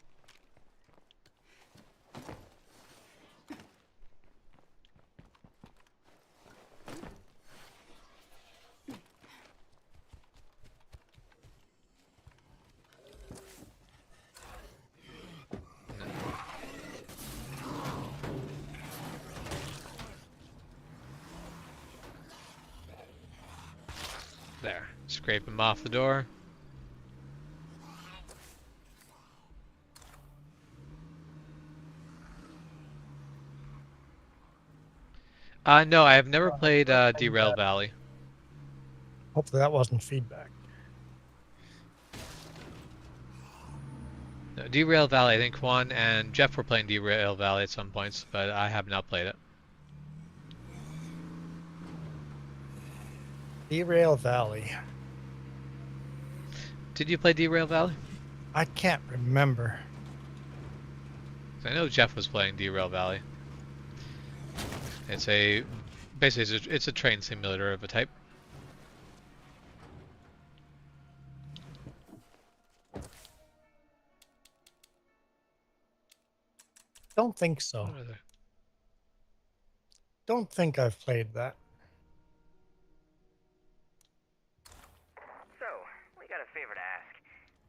There, scrape him off the door. No, I have never played Derail Valley. Hopefully that wasn't feedback. No, Derail Valley, I think Juan and Jeff were playing Derail Valley at some points, but I have not played it. Derail Valley. Did you play Derail Valley? I can't remember. 'Cause I know Jeff was playing Derail Valley. It's basically it's a train simulator of a type. Don't think so. What are they? Don't think I've played that. So, we got a favor to ask.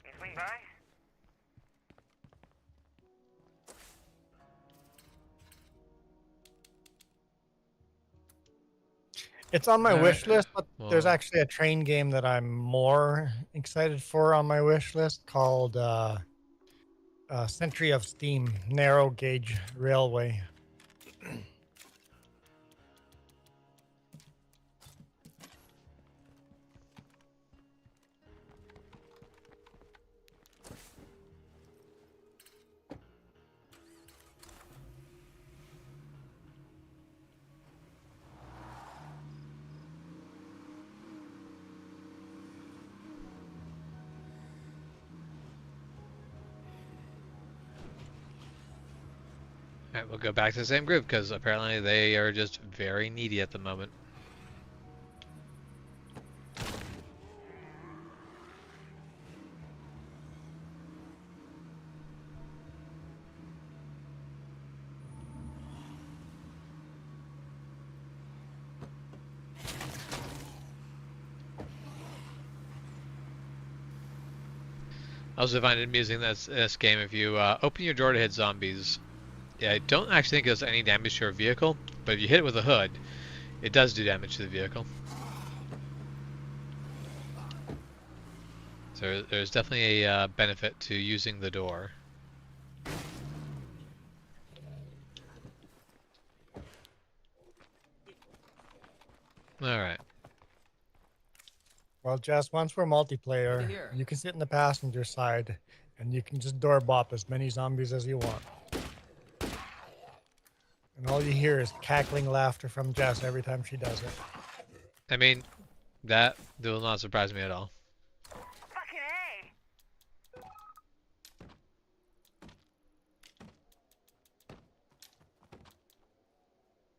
Can you swing by? It's on my wish list, but there's Well- actually a train game that I'm more excited for on my wish list called Century of Steam Narrow Gauge Railway. Alright, we'll go back to the same group because apparently they are just very needy at the moment. I also find it amusing that this game, if you open your door to hit zombies, yeah, I don't actually think it does any damage to your vehicle, but if you hit it with a hood, it does do damage to the vehicle. So there's definitely a benefit to using the door. Alright. Well, Jess, once we're multiplayer, Here. you can sit in the passenger side and you can just door bop as many zombies as you want. And all you hear is cackling laughter from Jess every time she does it. I mean, that will not surprise me at all. Fucking A!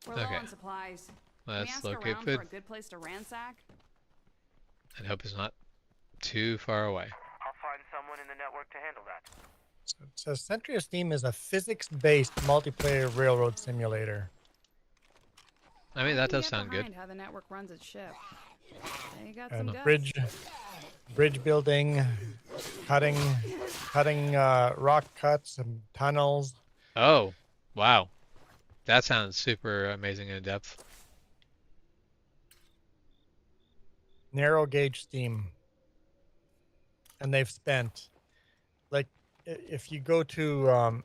We're low Okay. on supplies. Can we Let's ask locate around food. for a good place to ransack? And hope it's not too far away. I'll find someone in the network to handle that. So it says Century of Steam is a physics-based multiplayer railroad simulator. I mean, that can does get sound good. behind how the network runs its ship. They got some And guts. bridge building, cutting rock cuts and tunnels. Oh, wow. That sounds super amazing and in depth. Narrow gauge steam. And they've spent, like, if you go to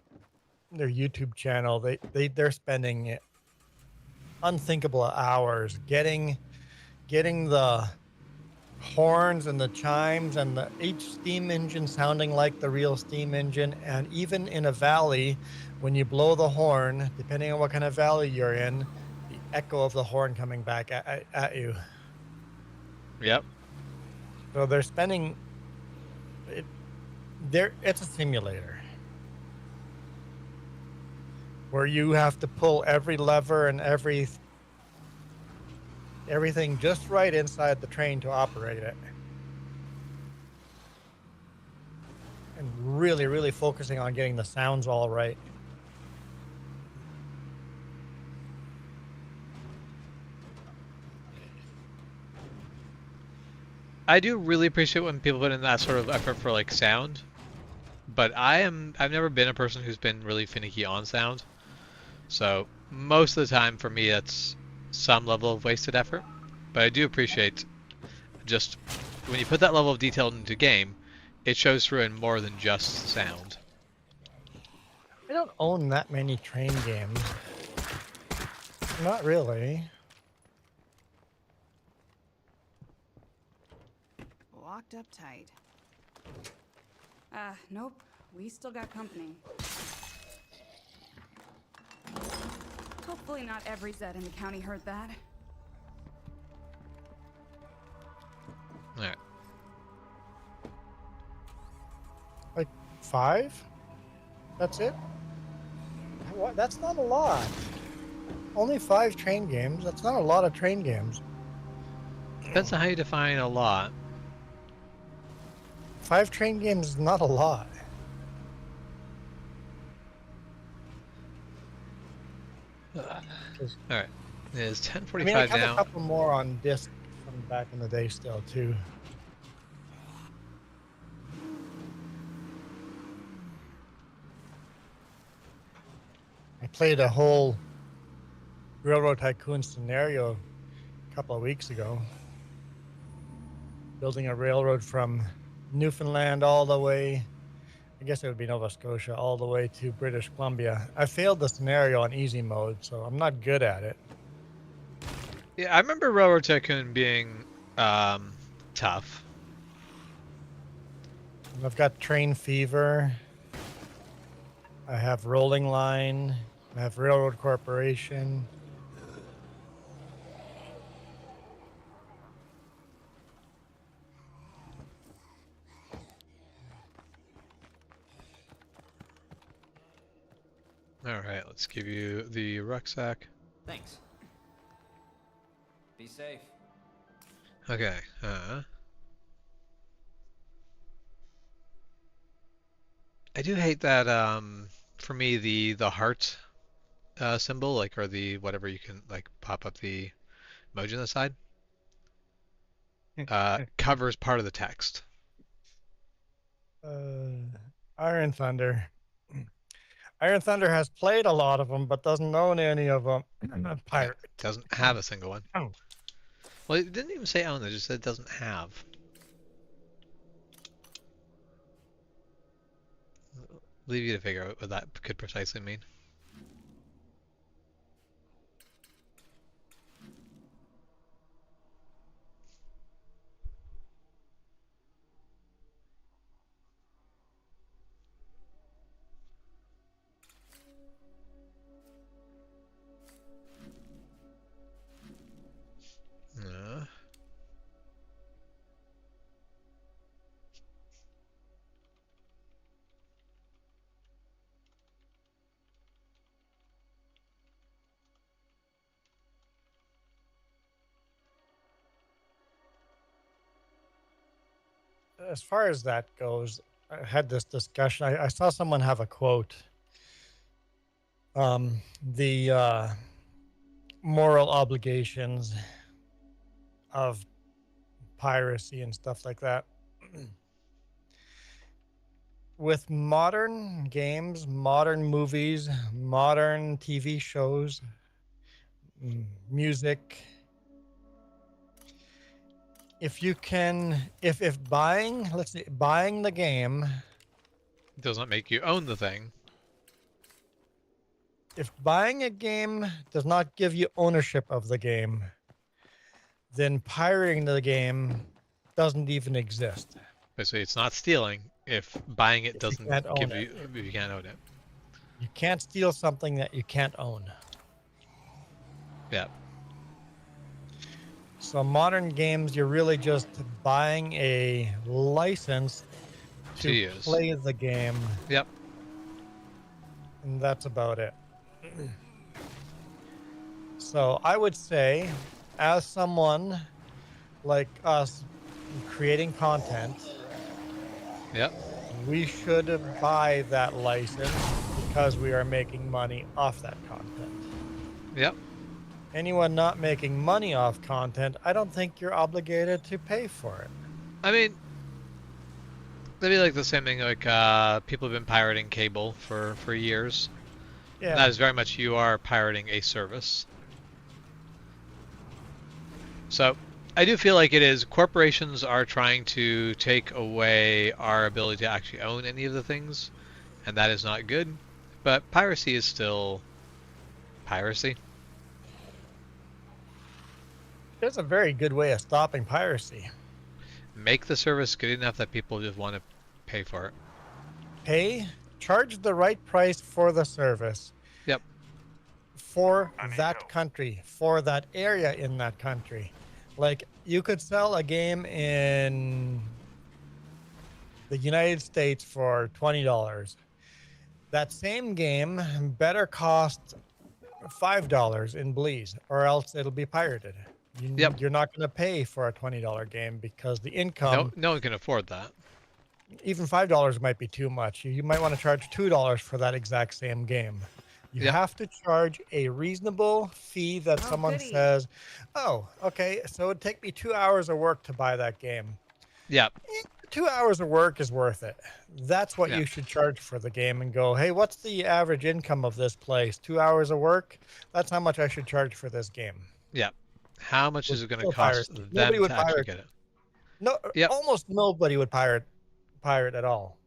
their YouTube channel, they're spending unthinkable hours getting the horns and the chimes and each steam engine sounding like the real steam engine. And even in a valley, when you blow the horn, depending on what kind of valley you're in, the echo of the horn coming back at you. Yep. So they're spending it. It's a simulator where you have to pull every lever and everything just right inside the train to operate it. And really, really focusing on getting the sounds all right. I do really appreciate when people put in that sort of effort for like sound, but I've never been a person who's been really finicky on sound. So most of the time for me that's some level of wasted effort. But I do appreciate just when you put that level of detail into game, it shows through in more than just sound. I don't own that many train games. Not really. Locked up tight. Nope. We still got company. Hopefully not every Zed in the county heard that. Alright. Like 5? That's it? What? That's not a lot. Only 5 train games. That's not a lot of train games. Depends on how you define a lot. 5 train games is not a lot. Alright. It is I 10:45 mean, I have now. a couple more on disc from back in the day still, too. I played a whole Railroad Tycoon scenario a couple of weeks ago. Building a railroad from Newfoundland all the way, I guess it would be Nova Scotia, all the way to British Columbia. I failed the scenario on easy mode, so I'm not good at it. Yeah, I remember Railroad Tycoon being tough. I've got Train Fever. I have Rolling Line. I have Railroad Corporation. Alright, let's give you the rucksack. Thanks. Be safe. Okay, I do hate that, for me, the heart symbol, like, or the whatever you can, like, pop up the emoji on the side, covers part of the text. Iron Thunder. Iron Thunder has played a lot of them, but doesn't own any of them. Pirate. It doesn't have a single one. Oh. Well, it didn't even say own, it just said it doesn't have. Leave you to figure out what that could precisely mean. as far as that goes, I had this discussion. I saw someone have a quote. The moral obligations of piracy and stuff like that. With modern games, modern movies, modern TV shows, music, if you can, if buying, let's say, buying the game, Does not make you own the thing. if buying a game does not give you ownership of the game, then pirating the game doesn't even exist. Basically, it's not stealing if buying it If you doesn't can't own give it. you if you can't own it. You can't steal something that you can't own. Yeah. So modern games, you're really just buying a license to use. play the game, Yep. and that's about it. So I would say, as someone like us creating content, Yep. we should buy that license because we are making money off that content. Yep. Anyone not making money off content, I don't think you're obligated to pay for it. I mean, that'd be like the same thing. Like people have been pirating cable for years. Yeah. That is very much you are pirating a service. So I do feel like it is corporations are trying to take away our ability to actually own any of the things, and that is not good. But piracy is still piracy. There's a very good way of stopping piracy. Make the service good enough that people just want to pay for it. Charge the right price for the service. Yep. For that country, for that area in that country. Like, you could sell a game in the United States for $20. That same game better cost $5 in Belize, or else it'll be pirated. Yep. You're not going to pay for a $20 game because the income... No one can afford that. Even $5 might be too much. You might want to charge $2 for that exact same game. You have to charge a reasonable fee that someone says, oh, okay, so it'd take me 2 hours of work to buy that game. Yep. 2 hours of work is worth it. That's what you should charge for the game and go, hey, what's the average income of this place? 2 hours of work? That's how much I should charge for this game. Yep. How much is it going to cost them Nobody would to actually pirate. get it? No, almost nobody would pirate at all.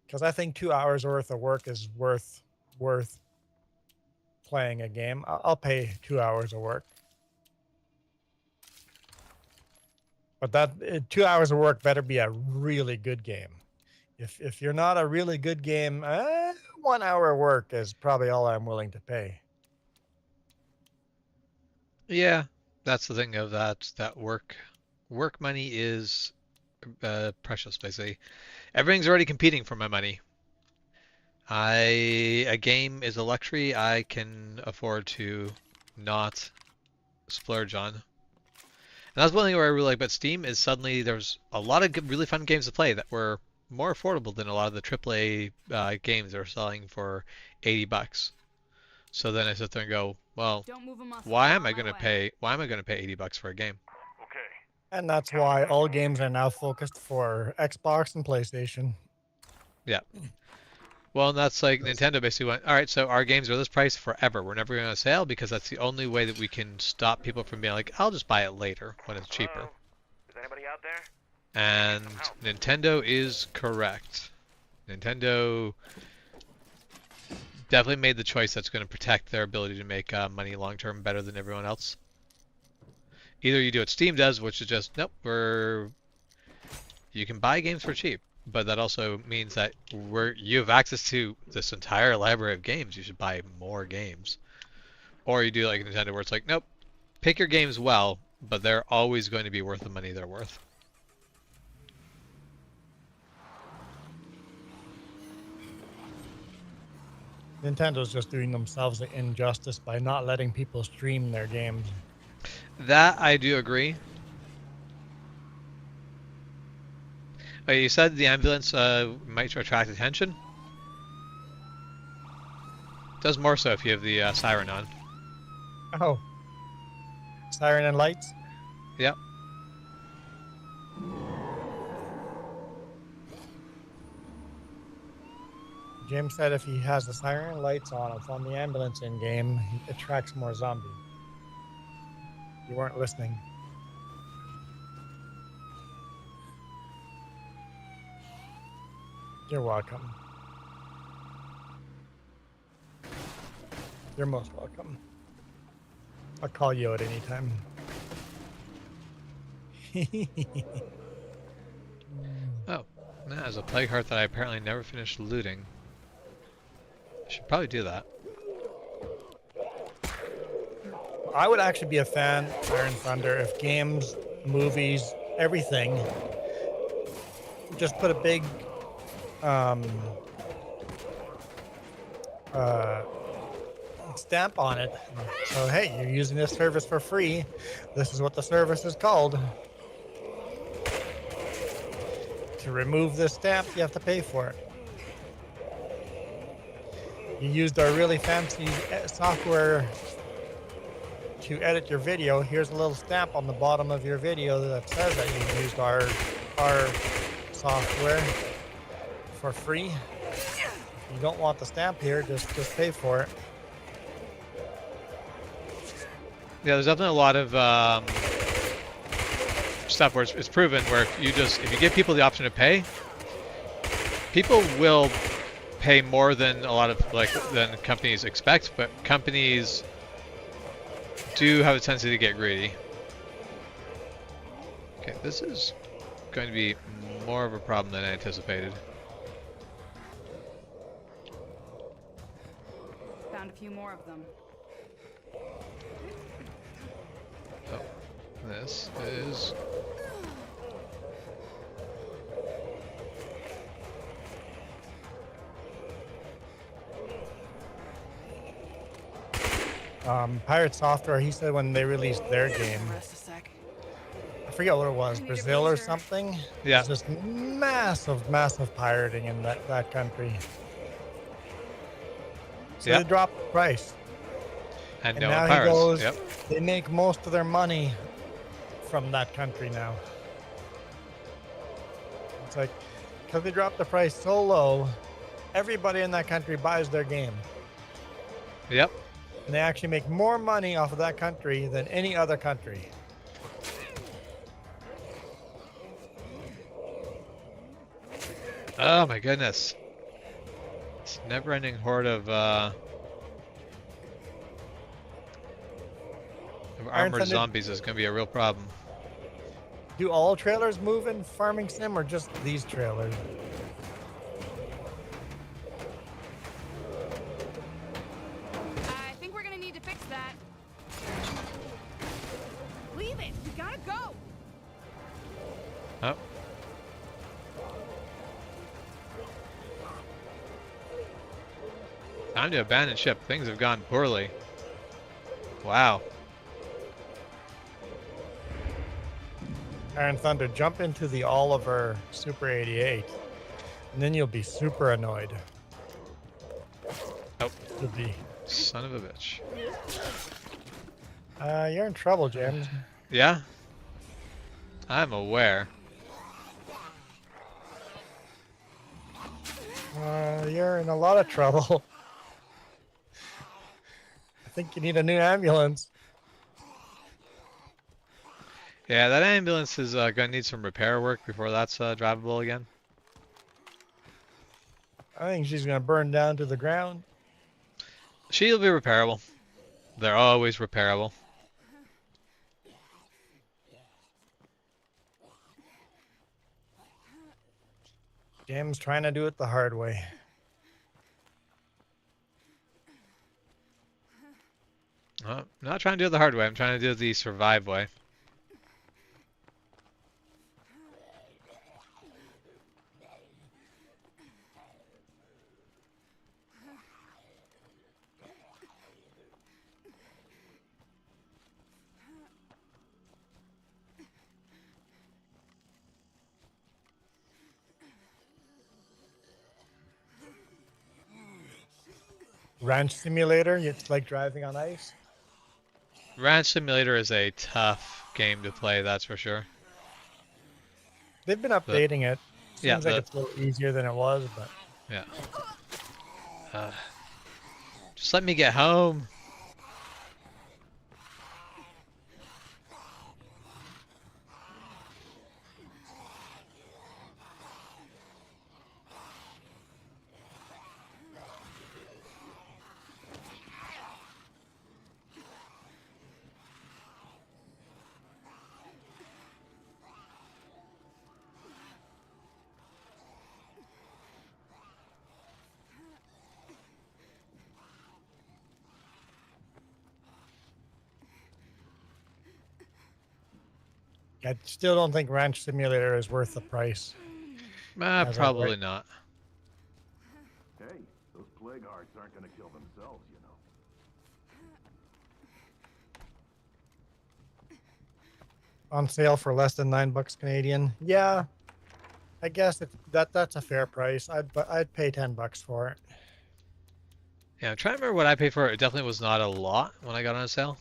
Because I think 2 hours worth of work is worth playing a game. I'll pay 2 hours of work. But that 2 hours of work better be a really good game. If you're not a really good game, 1 hour of work is probably all I'm willing to pay. Yeah, that's the thing of that work money is precious, basically. Everything's already competing for my money. A game is a luxury I can afford to not splurge on. And that's one thing where I really like about Steam is suddenly there's a lot of good, really fun games to play that were more affordable than a lot of the AAA games that are selling for $80. So then I sit there and go, well, why am I going to pay $80 for a game? And that's why all games are now focused for Xbox and PlayStation. Yeah. Well, and that's like Nintendo basically went, all right, so our games are this price forever. We're never going to sale because that's the only way that we can stop people from being like, I'll just buy it later when it's cheaper. Is anybody out there? And Nintendo is correct. Nintendo definitely made the choice that's going to protect their ability to make money long term better than everyone else. Either you do what Steam does, which is just, nope, you can buy games for cheap, but that also means that you have access to this entire library of games. You should buy more games. Or you do like Nintendo where it's like, nope, pick your games well, but they're always going to be worth the money they're worth. Nintendo's just doing themselves an injustice by not letting people stream their games. That I do agree. You said the ambulance might attract attention. Does more so if you have the siren on. Oh. Siren and lights? Yep. Jim said if he has the siren and lights on the ambulance in game, he attracts more zombies. You weren't listening. You're welcome. You're most welcome. I'll call you at any time. Oh, that is a plague heart that I apparently never finished looting. I should probably do that. I would actually be a fan of Iron Thunder if games, movies, everything just put a big stamp on it. So hey, you're using this service for free. This is what the service is called. To remove this stamp, you have to pay for it. You used our really fancy software to edit your video. Here's a little stamp on the bottom of your video that says that you used our software for free. If you don't want the stamp here, just pay for it. Yeah, there's definitely a lot of stuff where it's proven where if you give people the option to pay, people will pay more than a lot of than companies expect, but companies do have a tendency to get greedy. Okay, this is going to be more of a problem than I anticipated. Found a few more of them. Oh, this is... Pirate Software, he said when they released their game, I forget what it was, Brazil or something. Yeah. It's just massive pirating in that country. So Yep. they dropped the price. And now no he pirates. goes, Yep. they make most of their money from that country now. It's like, because they dropped the price so low, everybody in that country buys their game. Yep. And they actually make more money off of that country than any other country. Oh my goodness. This never-ending horde of armored zombies is going to be a real problem. Do all trailers move in Farming Sim or just these trailers? I think we're gonna need to fix that. Leave it! We gotta go! Oh. Time to abandon ship. Things have gone poorly. Wow. Iron Thunder, jump into the Oliver Super 88, and then you'll be super annoyed. Oh. You'll be. Son of a bitch. You're in trouble, James. Yeah? I'm aware. You're in a lot of trouble. I think you need a new ambulance. Yeah, that ambulance is going to need some repair work before that's drivable again. I think she's going to burn down to the ground. She'll be repairable. They're always repairable. James trying to do it the hard way. I'm not trying to do it the hard way. I'm trying to do it the survive way. Ranch Simulator. It's like driving on ice. Ranch Simulator is a tough game to play, that's for sure. They've been updating it. Yeah, Seems like it's a little easier than it was, but yeah. Just let me get home. I still don't think Ranch Simulator is worth the price. As of Probably right- not. Hey, those plague hearts aren't gonna kill themselves, you know. On sale for less than $9 Canadian. Yeah, I guess that's a fair price. I'd pay $10 for it. Yeah, I'm trying to remember what I paid for it. It definitely was not a lot when I got on sale.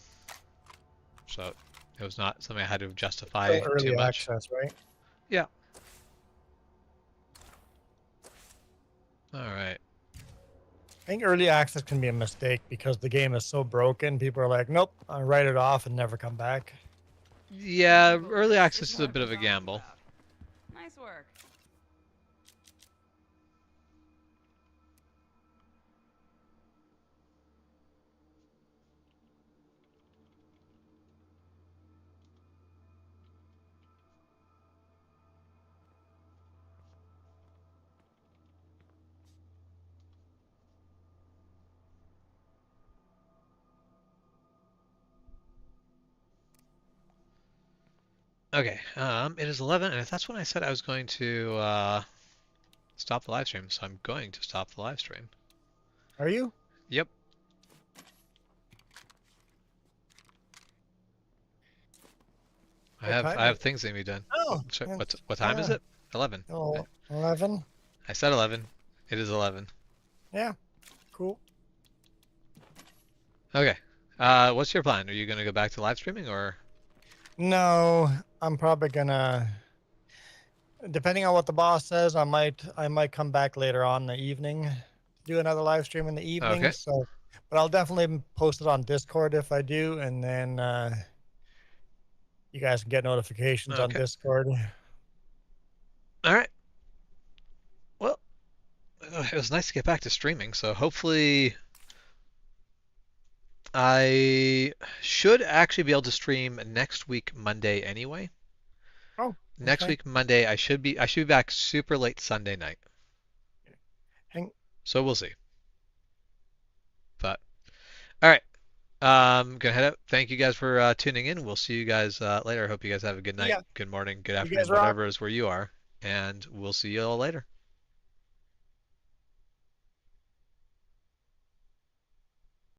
So it was not something I had to justify Still early too much. access, right? Yeah. All right. I think early access can be a mistake because the game is so broken. People are like, nope, I'll write it off and never come back. Yeah, early access is a bit of a gamble. Nice work. Okay, it is 11, and that's when I said I was going to stop the live stream, so I'm going to stop the live stream. Are you? Yep. I have things that need to be done. Oh, Sorry, what time is it? 11. Oh, 11? I said 11. It is 11. Yeah, cool. Okay. What's your plan? Are you going to go back to live streaming or? No, I'm probably gonna, depending on what the boss says, I might come back later on in the evening, do another live stream in the evening. Okay. So, but I'll definitely post it on Discord if I do, and then you guys can get notifications on Okay. Discord. All right. Well, it was nice to get back to streaming, so hopefully I should actually be able to stream next week Monday anyway. Oh, Next okay. week Monday I should be back super late Sunday night. So we'll see. But all right. Gonna head out. Thank you guys for tuning in. We'll see you guys later. I hope you guys have a good night, Yeah. good morning, good You afternoon, guys rock. whatever is where you are, and we'll see you all later.